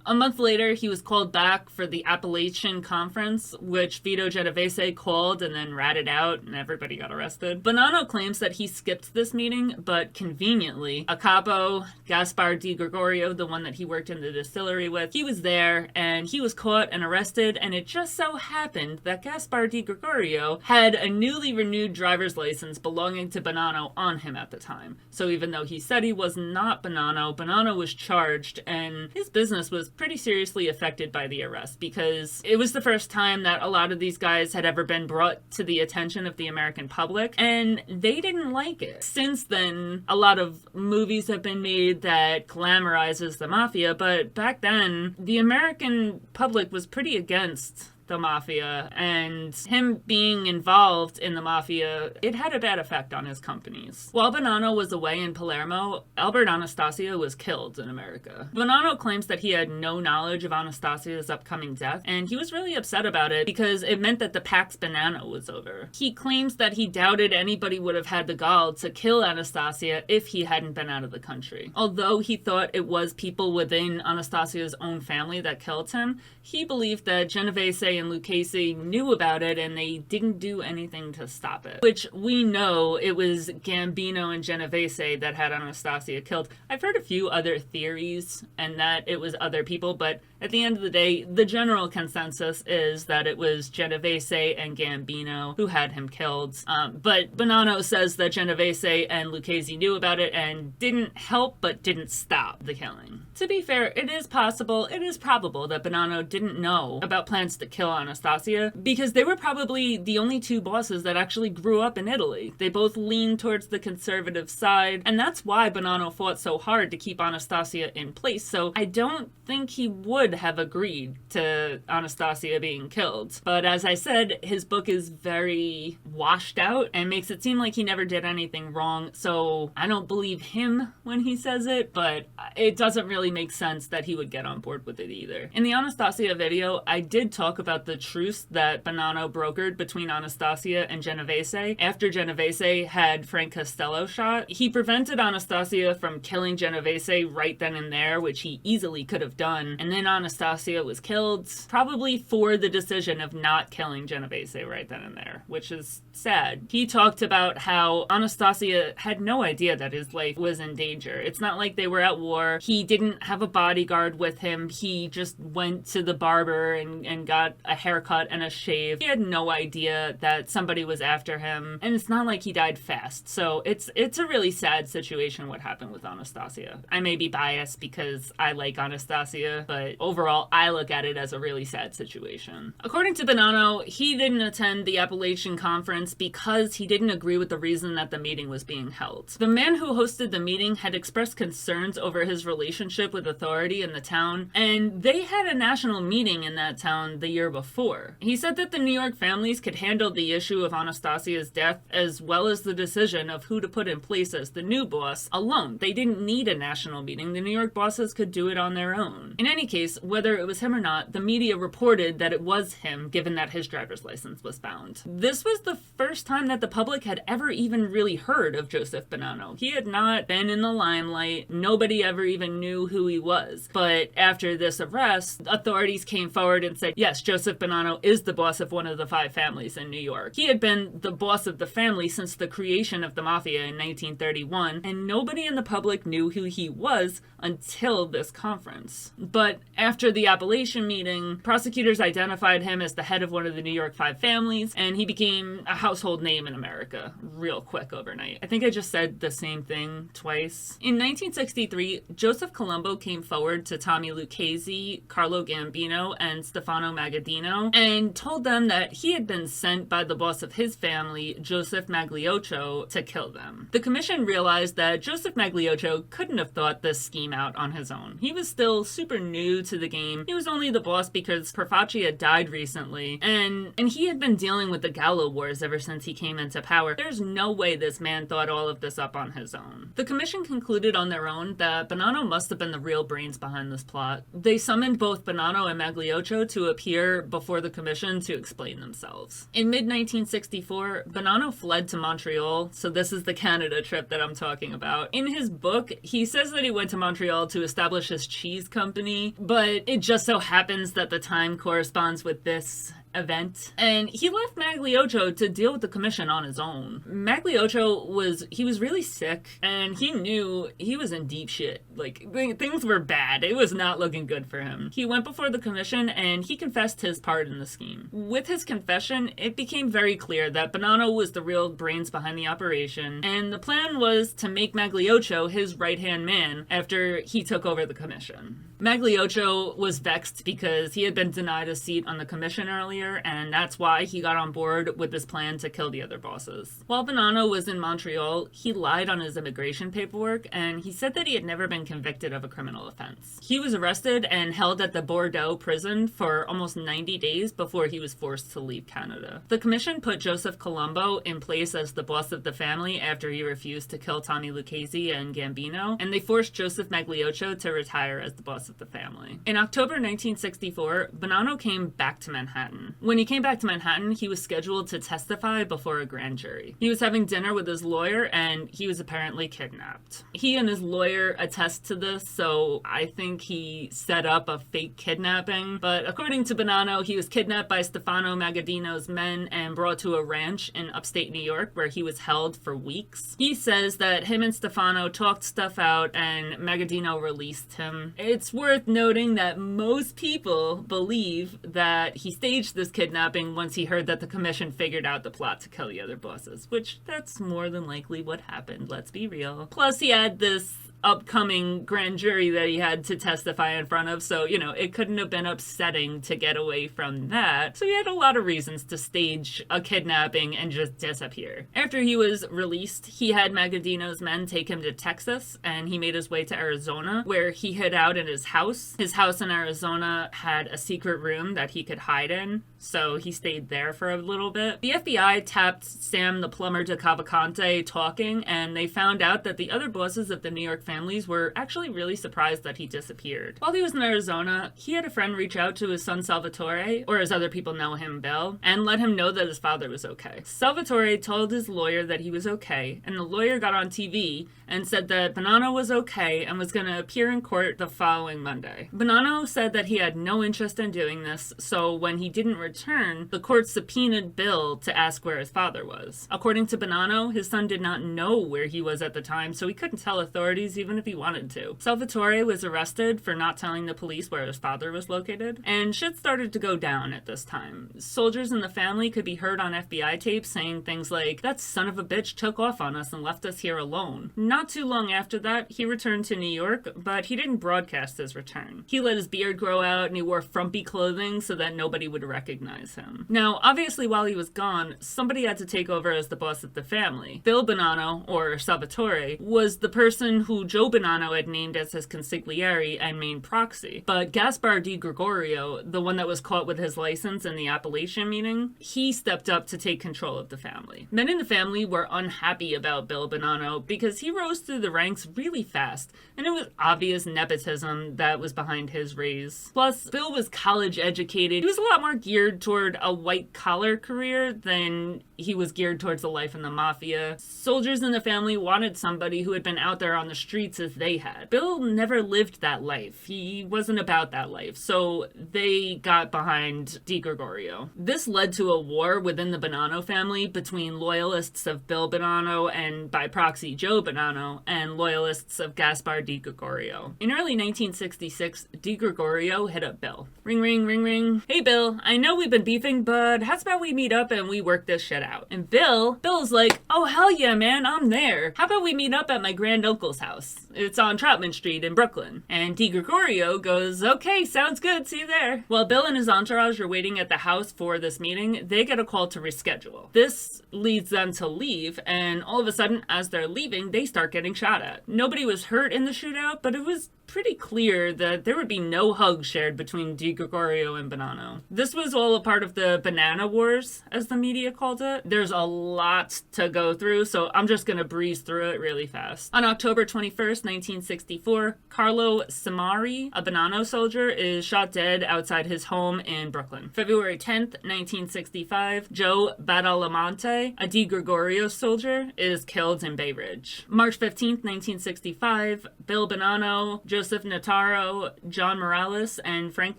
A month later, he was called back for the Appalachian Conference, which Vito Genovese called and then ratted out, and everybody got arrested. Bonanno claims that he skipped this meeting, but conveniently, a capo, Gaspar Di Gregorio, the one that he worked in the distillery with, he was there, and he was caught and arrested, and it just so happened that Gaspar Di Gregorio had a newly renewed driver's license belonging to Bonanno on him at the time. So even though he said he was not Bonanno, Bonanno was charged, and his business was pretty seriously affected by the arrest because it was the first time that a lot of these guys had ever been brought to the attention of the American public, and they didn't like it. Since then, a lot of movies have been made that glamorizes the mafia, but back then, the American public was pretty against the mafia, and him being involved in the mafia, it had a bad effect on his companies. While Bonanno was away in Palermo, Albert Anastasia was killed in America. Bonanno claims that he had no knowledge of Anastasia's upcoming death, and he was really upset about it because it meant that the Pax Bonanno was over. He claims that he doubted anybody would have had the gall to kill Anastasia if he hadn't been out of the country. Although he thought it was people within Anastasia's own family that killed him, he believed that Genovese and Lucchese knew about it and they didn't do anything to stop it. Which we know it was Gambino and Genovese that had Anastasia killed. I've heard a few other theories and that it was other people, but at the end of the day, the general consensus is that it was Genovese and Gambino who had him killed. But Bonanno says that Genovese and Lucchese knew about it and didn't help but didn't stop the killing. To be fair, it is probable that Bonanno didn't know about plans to kill Anastasia because they were probably the only 2 bosses that actually grew up in Italy. They both leaned towards the conservative side, and that's why Bonanno fought so hard to keep Anastasia in place. So I don't think he would have agreed to Anastasia being killed. But as I said, his book is very washed out and makes it seem like he never did anything wrong. So I don't believe him when he says it, but it doesn't really make sense that he would get on board with it either. In the Anastasia video, I did talk about the truce that Bonanno brokered between Anastasia and Genovese after Genovese had Frank Costello shot. He prevented Anastasia from killing Genovese right then and there, which he easily could have done, and then Anastasia was killed, probably for the decision of not killing Genovese right then and there, which is sad. He talked about how Anastasia had no idea that his life was in danger. It's not like they were at war. He didn't have a bodyguard with him. He just went to the barber and got a haircut and a shave. He had no idea that somebody was after him, and it's not like he died fast. So it's a really sad situation what happened with Anastasia. I may be biased because I like Anastasia, but overall I look at it as a really sad situation. According to Bonanno, he didn't attend the Appalachian Conference because he didn't agree with the reason that the meeting was being held. The man who hosted the meeting had expressed concerns over his relationship relationship with authority in the town, and they had a national meeting in that town the year before. He said that the New York families could handle the issue of Anastasia's death as well as the decision of who to put in place as the new boss alone. They didn't need a national meeting. The New York bosses could do it on their own. In any case, whether it was him or not, the media reported that it was him, given that his driver's license was found. This was the first time that the public had ever even really heard of Joseph Bonanno. He had not been in the limelight. Nobody ever even knew who he was. But after this arrest, authorities came forward and said, yes, Joseph Bonanno is the boss of one of the 5 families in New York. He had been the boss of the family since the creation of the Mafia in 1931, and nobody in the public knew who he was until this conference. But after the appellation meeting, prosecutors identified him as the head of one of the New York 5 families, and he became a household name in America real quick overnight. I think I just said the same thing twice. In 1963, Joseph Colombo came forward to Tommy Lucchese, Carlo Gambino, and Stefano Magaddino, and told them that he had been sent by the boss of his family, Joseph Magliocco, to kill them. The commission realized that Joseph Magliocco couldn't have thought this scheme out on his own. He was still super new to the game. He was only the boss because Profaci had died recently, and he had been dealing with the Gallo Wars ever since he came into power. There's no way this man thought all of this up on his own. The commission concluded on their own that Bonanno must have been the real brains behind this plot. They summoned both Bonanno and Magliocco to appear before the commission to explain themselves. In mid-1964, Bonanno fled to Montreal, so this is the Canada trip that I'm talking about. In his book, he says that he went to Montreal to establish his cheese company, but it just so happens that the time corresponds with this event. And he left Magliocco to deal with the commission on his own. Magliocco was really sick, and he knew he was in deep shit. Like, things were bad. It was not looking good for him. He went before the commission, and he confessed his part in the scheme. With his confession, it became very clear that Bonanno was the real brains behind the operation, and the plan was to make Magliocco his right-hand man after he took over the commission. Magliocco was vexed because he had been denied a seat on the commission earlier, and that's why he got on board with this plan to kill the other bosses. While Bonanno was in Montreal, he lied on his immigration paperwork, and he said that he had never been convicted of a criminal offense. He was arrested and held at the Bordeaux prison for almost 90 days before he was forced to leave Canada. The commission put Joseph Colombo in place as the boss of the family after he refused to kill Tommy Lucchese and Gambino, and they forced Joseph Magliocco to retire as the boss of the family. In October 1964, Bonanno came back to Manhattan. When he came back to Manhattan, he was scheduled to testify before a grand jury. He was having dinner with his lawyer, and he was apparently kidnapped. He and his lawyer attest to this, so I think he set up a fake kidnapping. But according to Bonanno, he was kidnapped by Stefano Magaddino's men and brought to a ranch in upstate New York, where he was held for weeks. He says that him and Stefano talked stuff out, and Magaddino released him. It's worth noting that most people believe that he staged this kidnapping once he heard that the commission figured out the plot to kill the other bosses, which that's more than likely what happened, let's be real. Plus, he had this upcoming grand jury that he had to testify in front of, so, it couldn't have been upsetting to get away from that. So he had a lot of reasons to stage a kidnapping and just disappear. After he was released, he had Magaddino's men take him to Texas, and he made his way to Arizona, where he hid out in his house. His house in Arizona had a secret room that he could hide in, so he stayed there for a little bit. The FBI tapped Sam the plumber de Cavalcante talking, and they found out that the other bosses of the New York families were actually really surprised that he disappeared. While he was in Arizona, he had a friend reach out to his son Salvatore, or as other people know him, Bill, and let him know that his father was okay. Salvatore told his lawyer that he was okay, and the lawyer got on TV and said that Bonanno was okay and was going to appear in court the following Monday. Bonanno said that he had no interest in doing this, so when he didn't return, the court subpoenaed Bill to ask where his father was. According to Bonanno, his son did not know where he was at the time, so he couldn't tell authorities even if he wanted to. Salvatore was arrested for not telling the police where his father was located, and shit started to go down at this time. Soldiers in the family could be heard on FBI tapes saying things like, "That son of a bitch took off on us and left us here alone." Not too long after that, he returned to New York, but he didn't broadcast his return. He let his beard grow out and he wore frumpy clothing so that nobody would recognize him. Now, obviously while he was gone, somebody had to take over as the boss of the family. Bill Bonanno, or Salvatore, was the person who Joe Bonanno had named as his consigliere and main proxy. But Gaspar di Gregorio, the one that was caught with his license in the Appalachian meeting, he stepped up to take control of the family. Men in the family were unhappy about Bill Bonanno because he rose through the ranks really fast, and it was obvious nepotism that was behind his raise. Plus, Bill was college educated. He was a lot more geared toward a white-collar career than he was geared towards a life in the mafia. Soldiers in the family wanted somebody who had been out there on the streets as they had. Bill never lived that life. He wasn't about that life, so they got behind Di Gregorio. This led to a war within the Bonanno family between loyalists of Bill Bonanno and, by proxy, Joe Bonanno, and loyalists of Gaspar di Gregorio. In early 1966, Di Gregorio hit up Bill. Ring, ring, ring, ring. Hey, Bill, I know we've been beefing, but how's about we meet up and we work this shit out? And Bill's like, oh, hell yeah, man, I'm there. How about we meet up at my grand uncle's house? It's on Troutman Street in Brooklyn. And Di Gregorio goes, okay, sounds good, see you there. While Bill and his entourage are waiting at the house for this meeting, they get a call to reschedule. This leads them to leave, and all of a sudden, as they're leaving, they start getting shot at. Nobody was hurt in the shootout, but it was pretty clear that there would be no hugs shared between Di Gregorio and Bonanno. This was all a part of the Banana Wars, as the media called it. There's a lot to go through, so I'm just gonna breeze through it really fast. On October 21st, 1964, Carlo Samari, a Bonanno soldier, is shot dead outside his home in Brooklyn. February 10th, 1965, Joe Badalamante, a Di Gregorio soldier, is killed in Bay Ridge. March 15th, 1965, Bill Bonanno, Joseph Nataro, John Morales, and Frank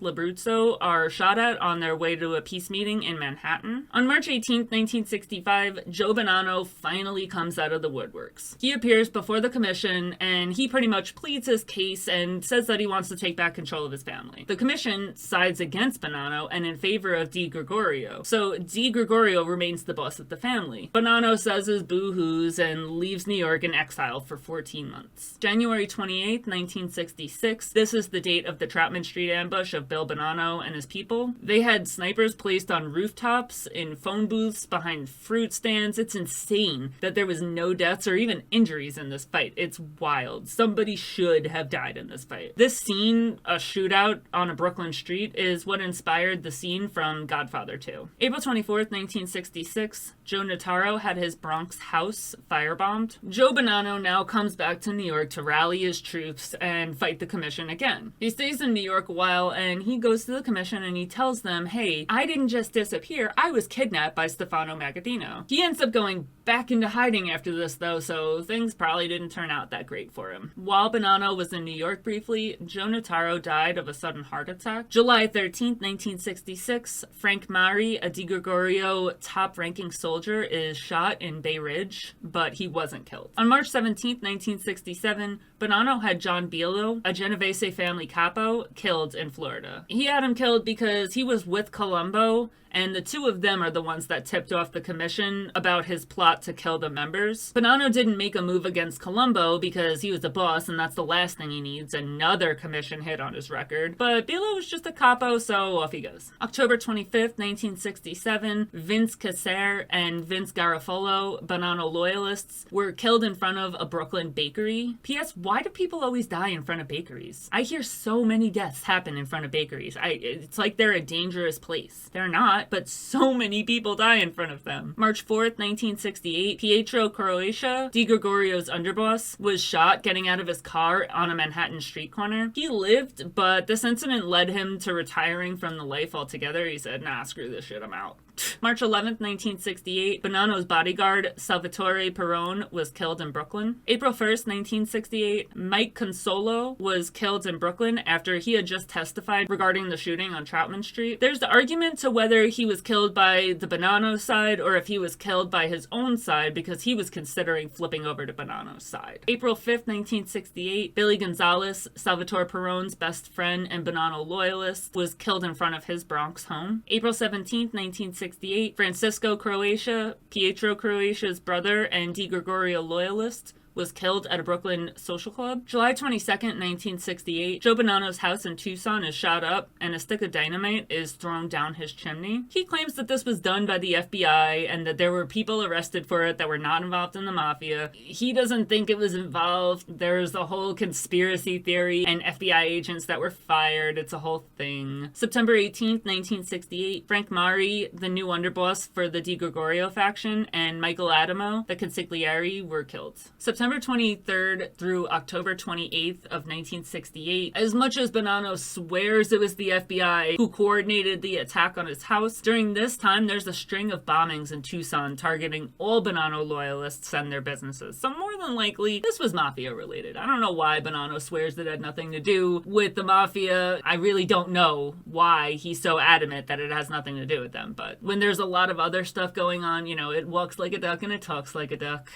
Labruzzo are shot at on their way to a peace meeting in Manhattan. On March 18, 1965, Joe Bonanno finally comes out of the woodworks. He appears before the commission, and he pretty much pleads his case and says that he wants to take back control of his family. The commission sides against Bonanno and in favor of Di Gregorio, so Di Gregorio remains the boss of the family. Bonanno says his boo-hoos and leaves New York in exile for 14 months. January 28, 1966, this is the date of the Troutman Street ambush of Bill Bonanno and his people. They had snipers placed on rooftops, in phone booths, behind fruit stands. It's insane that there was no deaths or even injuries in this fight. It's wild. Somebody should have died in this fight. This scene, a shootout on a Brooklyn street, is what inspired the scene from Godfather 2. April 24th, 1966, Joe Nataro had his Bronx house firebombed. Joe Bonanno now comes back to New York to rally his troops and fight the commission again. He stays in New York a while, and he goes to the commission and he tells them, hey, I didn't just disappear, I was kidnapped by Stefano Magaddino. He ends up going back into hiding after this though, so things probably didn't turn out that great for him. While Bonanno was in New York briefly, Joe Nataro died of a sudden heart attack. July 13th, 1966, Frank Mari, a Di Gregorio top-ranking soldier, is shot in Bay Ridge, but he wasn't killed. On March 17th, 1967, Bonanno had John Bielo, a Genovese family capo, killed in Florida. He had him killed because he was with Colombo, and the two of them are the ones that tipped off the commission about his plot to kill the members. Bonanno didn't make a move against Colombo because he was a boss and that's the last thing he needs, another commission hit on his record. But Bielo was just a capo, so off he goes. October 25th, 1967, Vince Caser and Vince Garofalo, Bonanno loyalists, were killed in front of a Brooklyn bakery. P.S. Why do people always die in front of bakeries? I hear so many deaths happen in front of bakeries. It's like they're a dangerous place. They're not, but so many people die in front of them. March 4th, 1968, Pietro Croatia, Di Gregorio's underboss, was shot getting out of his car on a Manhattan street corner. He lived, but this incident led him to retiring from the life altogether. He said, nah, screw this shit, I'm out. March 11th, 1968, Bonanno's bodyguard, Salvatore Perone, was killed in Brooklyn. April 1st, 1968, Mike Consolo was killed in Brooklyn after he had just testified regarding the shooting on Troutman Street. There's the argument to whether he was killed by the Bonanno side or if he was killed by his own side because he was considering flipping over to Bonanno's side. April 5th, 1968, Billy Gonzalez, Salvatore Perone's best friend and Bonanno loyalist, was killed in front of his Bronx home. April 17th, 1968, Francisco Croatia, Pietro Croatia's brother and Di Gregorio loyalist, was killed at a Brooklyn social club. July 22nd, 1968, Joe Bonanno's house in Tucson is shot up and a stick of dynamite is thrown down his chimney. He claims that this was done by the FBI and that there were people arrested for it that were not involved in the mafia. He doesn't think it was involved. There's a whole conspiracy theory and FBI agents that were fired. It's a whole thing. September 18th, 1968, Frank Mari, the new underboss for the DiGregorio faction, and Michael Adamo, the consigliere, were killed. September 23rd through October 28th of 1968, as much as Bonanno swears it was the FBI who coordinated the attack on his house, during this time there's a string of bombings in Tucson targeting all Bonanno loyalists and their businesses. So more than likely, this was mafia related. I don't know why Bonanno swears it had nothing to do with the mafia. I really don't know why he's so adamant that it has nothing to do with them. But when there's a lot of other stuff going on, you know, it walks like a duck and it talks like a duck.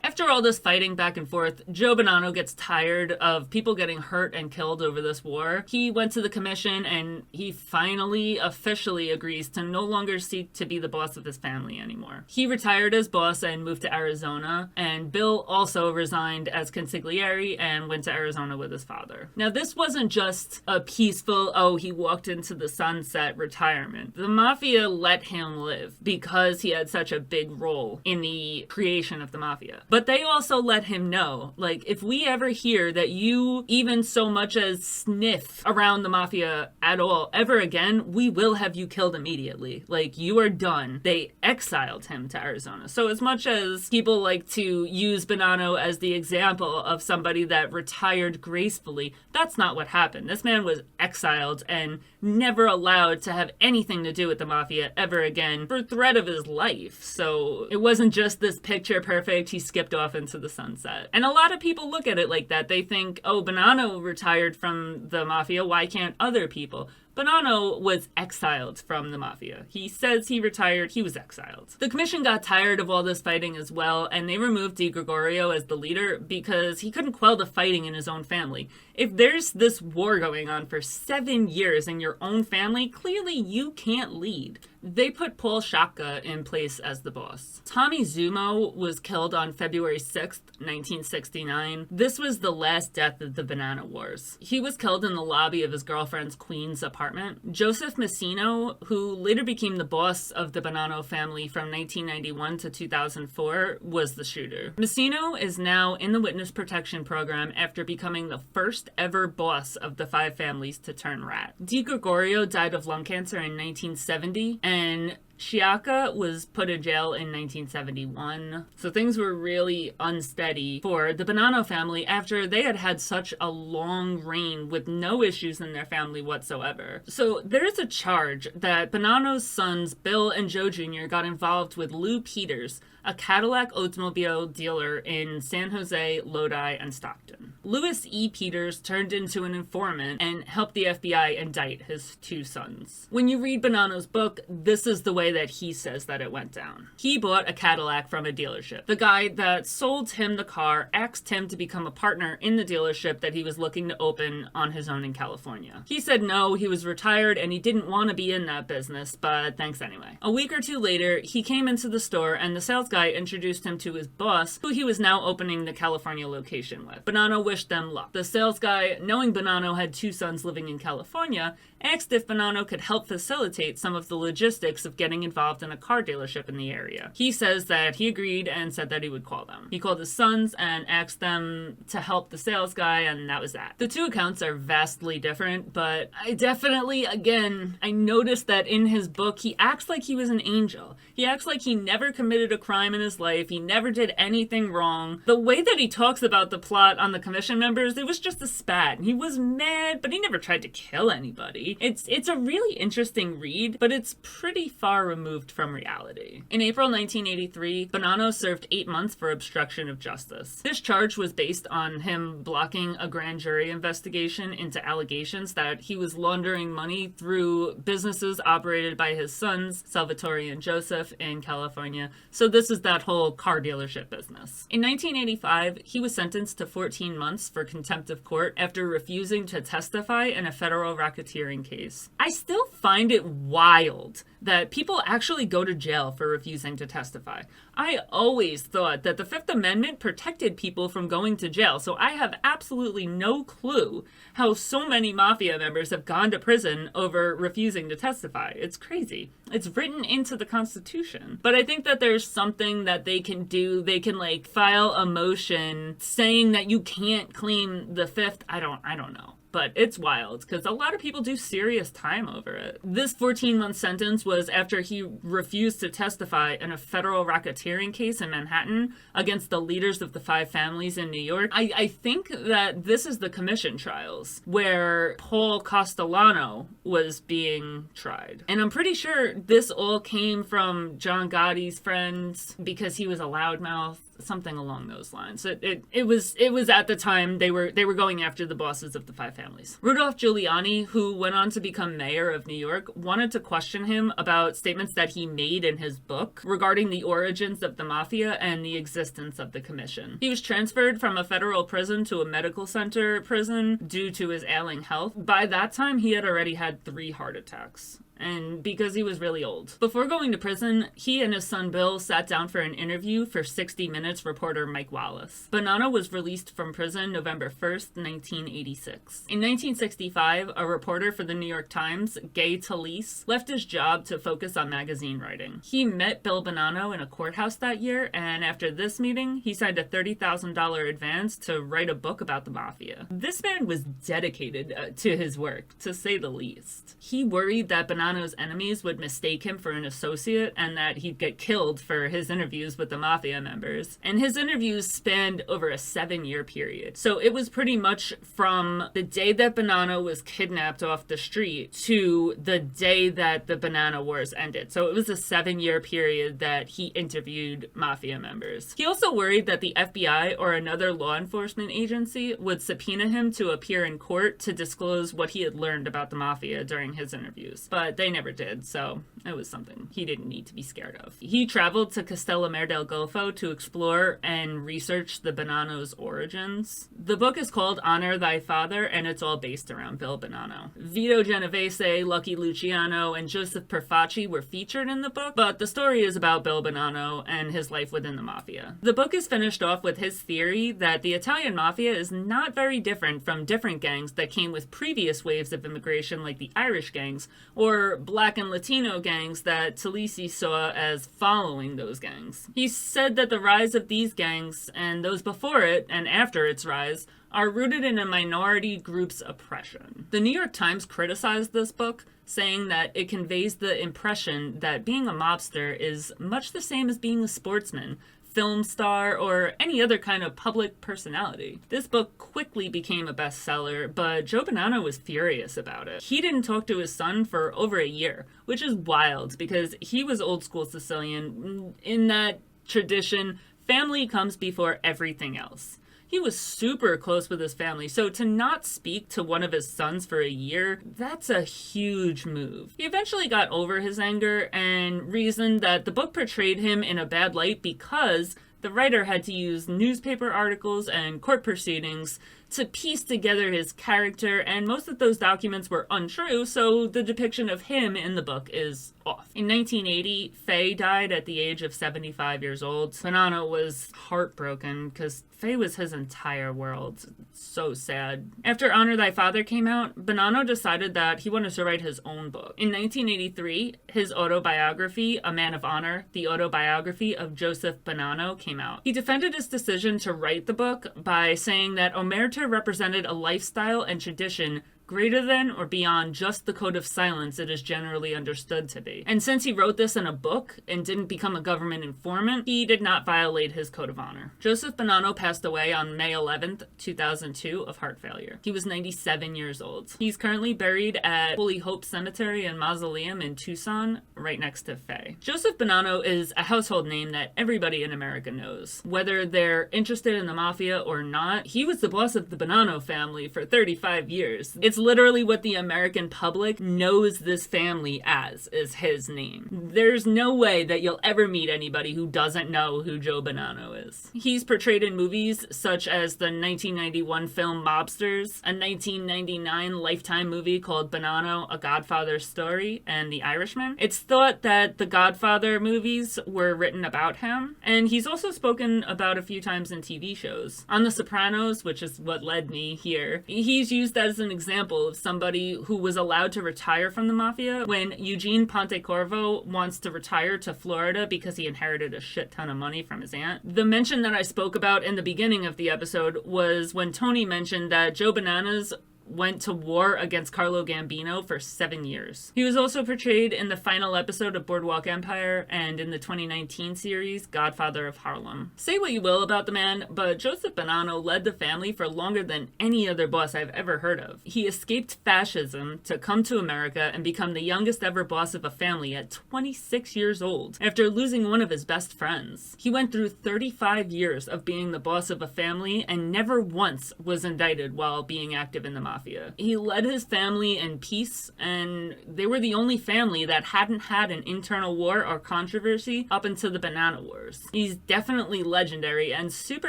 After all this fighting back and forth, Joe Bonanno gets tired of people getting hurt and killed over this war. He went to the commission and he finally officially agrees to no longer seek to be the boss of his family anymore. He retired as boss and moved to Arizona, and Bill also resigned as consigliere and went to Arizona with his father. Now, this wasn't just a peaceful, oh, he walked into the sunset retirement. The mafia let him live because he had such a big role in the creation of the mafia. But they also let him know, like, if we ever hear that you even so much as sniff around the mafia at all ever again, we will have you killed immediately. Like, you are done. They exiled him to Arizona. So as much as people like to use Bonanno as the example of somebody that retired gracefully, that's not what happened. This man was exiled and never allowed to have anything to do with the mafia ever again for threat of his life. So it wasn't just this picture perfect, he skipped off into the sunset. And a lot of people look at it like that. They think, oh, Bonanno retired from the mafia, why can't other people? Bonanno was exiled from the mafia. He says he retired, he was exiled. The commission got tired of all this fighting as well, and they removed DiGregorio as the leader because he couldn't quell the fighting in his own family. If there's this war going on for 7 years in your own family, clearly you can't lead. They put Paul Shaka in place as the boss. Tommy Zumo was killed on February 6th, 1969. This was the last death of the Banana Wars. He was killed in the lobby of his girlfriend's Queens apartment. Joseph Massino, who later became the boss of the Bonanno family from 1991 to 2004, was the shooter. Massino is now in the witness protection program after becoming the first ever boss of the 5 families to turn rat. DiGregorio died of lung cancer in 1970, and Sciacca was put in jail in 1971. So things were really unsteady for the Bonanno family after they had had such a long reign with no issues in their family whatsoever. So there's a charge that Bonanno's sons Bill and Joe Jr. got involved with Lou Peters, a Cadillac automobile dealer in San Jose, Lodi, and Stockton. Louis E. Peters turned into an informant and helped the FBI indict his 2 sons. When you read Bonanno's book, this is the way that he says that it went down. He bought a Cadillac from a dealership. The guy that sold him the car asked him to become a partner in the dealership that he was looking to open on his own in California. He said no, he was retired and he didn't want to be in that business, but thanks anyway. A week or 2 later, he came into the store and the sales guy introduced him to his boss, who he was now opening the California location with. Bonanno wished them luck. The sales guy, knowing Bonanno had 2 sons living in California, asked if Bonanno could help facilitate some of the logistics of getting involved in a car dealership in the area. He says that he agreed and said that he would call them. He called his sons and asked them to help the sales guy, and that was that. The 2 accounts are vastly different, but I definitely, again, I noticed that in his book, he acts like he was an angel. He acts like he never committed a crime in his life. He never did anything wrong. The way that he talks about the plot on the commission members, it was just a spat. He was mad, but he never tried to kill anybody. It's a really interesting read, but it's pretty far removed from reality. In April 1983, Bonanno served 8 months for obstruction of justice. This charge was based on him blocking a grand jury investigation into allegations that he was laundering money through businesses operated by his sons, Salvatore and Joseph, in California. So this is that whole car dealership business. In 1985, he was sentenced to 14 months for contempt of court after refusing to testify in a federal racketeering case. I still find it wild that people actually go to jail for refusing to testify. I always thought that the Fifth Amendment protected people from going to jail, so I have absolutely no clue how so many mafia members have gone to prison over refusing to testify. It's crazy. It's written into the Constitution. But I think that there's something that they can do. They can file a motion saying that you can't claim the Fifth. I don't know. But it's wild because a lot of people do serious time over it. This 14-month sentence was after he refused to testify in a federal racketeering case in Manhattan against the leaders of the five families in New York. I think that this is the commission trials where Paul Castellano was being tried. And I'm pretty sure this all came from John Gotti's friends because he was a loudmouth. Something along those lines. It was at the time they were going after the bosses of the five families. Rudolph Giuliani, who went on to become mayor of New York, wanted to question him about statements that he made in his book regarding the origins of the mafia and the existence of the commission. He was transferred from a federal prison to a medical center prison due to his ailing health. By that time, he had already had 3 heart attacks. And because he was really old. Before going to prison, he and his son Bill sat down for an interview for 60 Minutes reporter Mike Wallace. Bonanno was released from prison November 1st, 1986. In 1965, a reporter for the New York Times, Gay Talese, left his job to focus on magazine writing. He met Bill Bonanno in a courthouse that year, and after this meeting, he signed a $30,000 advance to write a book about the mafia. This man was dedicated to his work, to say the least. He worried that Bonanno's enemies would mistake him for an associate and that he'd get killed for his interviews with the mafia members. And his interviews spanned over a 7-year period. So it was pretty much from the day that Bonanno was kidnapped off the street to the day that the Bonanno Wars ended. So it was a 7-year period that he interviewed mafia members. He also worried that the FBI or another law enforcement agency would subpoena him to appear in court to disclose what he had learned about the mafia during his interviews. But they never did, so it was something he didn't need to be scared of. He traveled to Castellammare del Golfo to explore and research the Bonanno's origins. The book is called Honor Thy Father, and it's all based around Bill Bonanno. Vito Genovese, Lucky Luciano, and Joseph Perfacci were featured in the book, but the story is about Bill Bonanno and his life within the mafia. The book is finished off with his theory that the Italian mafia is not very different from different gangs that came with previous waves of immigration like the Irish gangs, or Black and Latino gangs that Talese saw as following those gangs. He said that the rise of these gangs, and those before it and after its rise, are rooted in a minority group's oppression. The New York Times criticized this book, saying that it conveys the impression that being a mobster is much the same as being a sportsman, film star, or any other kind of public personality. This book quickly became a bestseller, but Joe Bonanno was furious about it. He didn't talk to his son for over a year, which is wild because he was old school Sicilian. In that tradition, family comes before everything else. He was super close with his family, so to not speak to one of his sons for a year, that's a huge move. He eventually got over his anger and reasoned that the book portrayed him in a bad light because the writer had to use newspaper articles and court proceedings to piece together his character, and most of those documents were untrue, so the depiction of him in the book is off. In 1980, Faye died at the age of 75 years old. Bonanno was heartbroken because Faye was his entire world. It's so sad. After Honor Thy Father came out, Bonanno decided that he wanted to write his own book. In 1983, his autobiography, A Man of Honor, the autobiography of Joseph Bonanno, came out. He defended his decision to write the book by saying that Omerta represented a lifestyle and tradition greater than or beyond just the code of silence it is generally understood to be. And since he wrote this in a book and didn't become a government informant, he did not violate his code of honor. Joseph Bonanno passed away on May 11th, 2002 of heart failure. He was 97 years old. He's currently buried at Holy Hope Cemetery and Mausoleum in Tucson, right next to Faye. Joseph Bonanno is a household name that everybody in America knows. Whether they're interested in the mafia or not, he was the boss of the Bonanno family for 35 years. It's literally what the American public knows this family as, is his name. There's no way that you'll ever meet anybody who doesn't know who Joe Bonanno is. He's portrayed in movies such as the 1991 film Mobsters, a 1999 Lifetime movie called Bonanno, A Godfather Story, and The Irishman. It's thought that the Godfather movies were written about him, and he's also spoken about a few times in TV shows. On The Sopranos, which is what led me here, he's used as an example of somebody who was allowed to retire from the mafia when Eugene Pontecorvo wants to retire to Florida because he inherited a shit ton of money from his aunt. The mention that I spoke about in the beginning of the episode was when Tony mentioned that Joe Bonanno's went to war against Carlo Gambino for 7 years. He was also portrayed in the final episode of Boardwalk Empire and in the 2019 series Godfather of Harlem. Say what you will about the man, but Joseph Bonanno led the family for longer than any other boss I've ever heard of. He escaped fascism to come to America and become the youngest ever boss of a family at 26 years old, after losing one of his best friends. He went through 35 years of being the boss of a family and never once was indicted while being active in the mafia. He led his family in peace, and they were the only family that hadn't had an internal war or controversy up until the Banana Wars. He's definitely legendary and super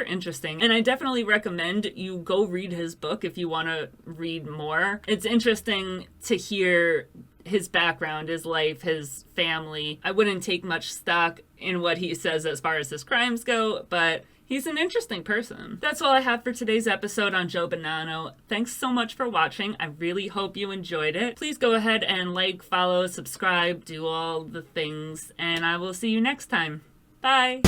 interesting, and I definitely recommend you go read his book if you want to read more. It's interesting to hear his background, his life, his family. I wouldn't take much stock in what he says as far as his crimes go, but he's an interesting person. That's all I have for today's episode on Joe Bonanno. Thanks so much for watching. I really hope you enjoyed it. Please go ahead and like, follow, subscribe, do all the things, and I will see you next time. Bye!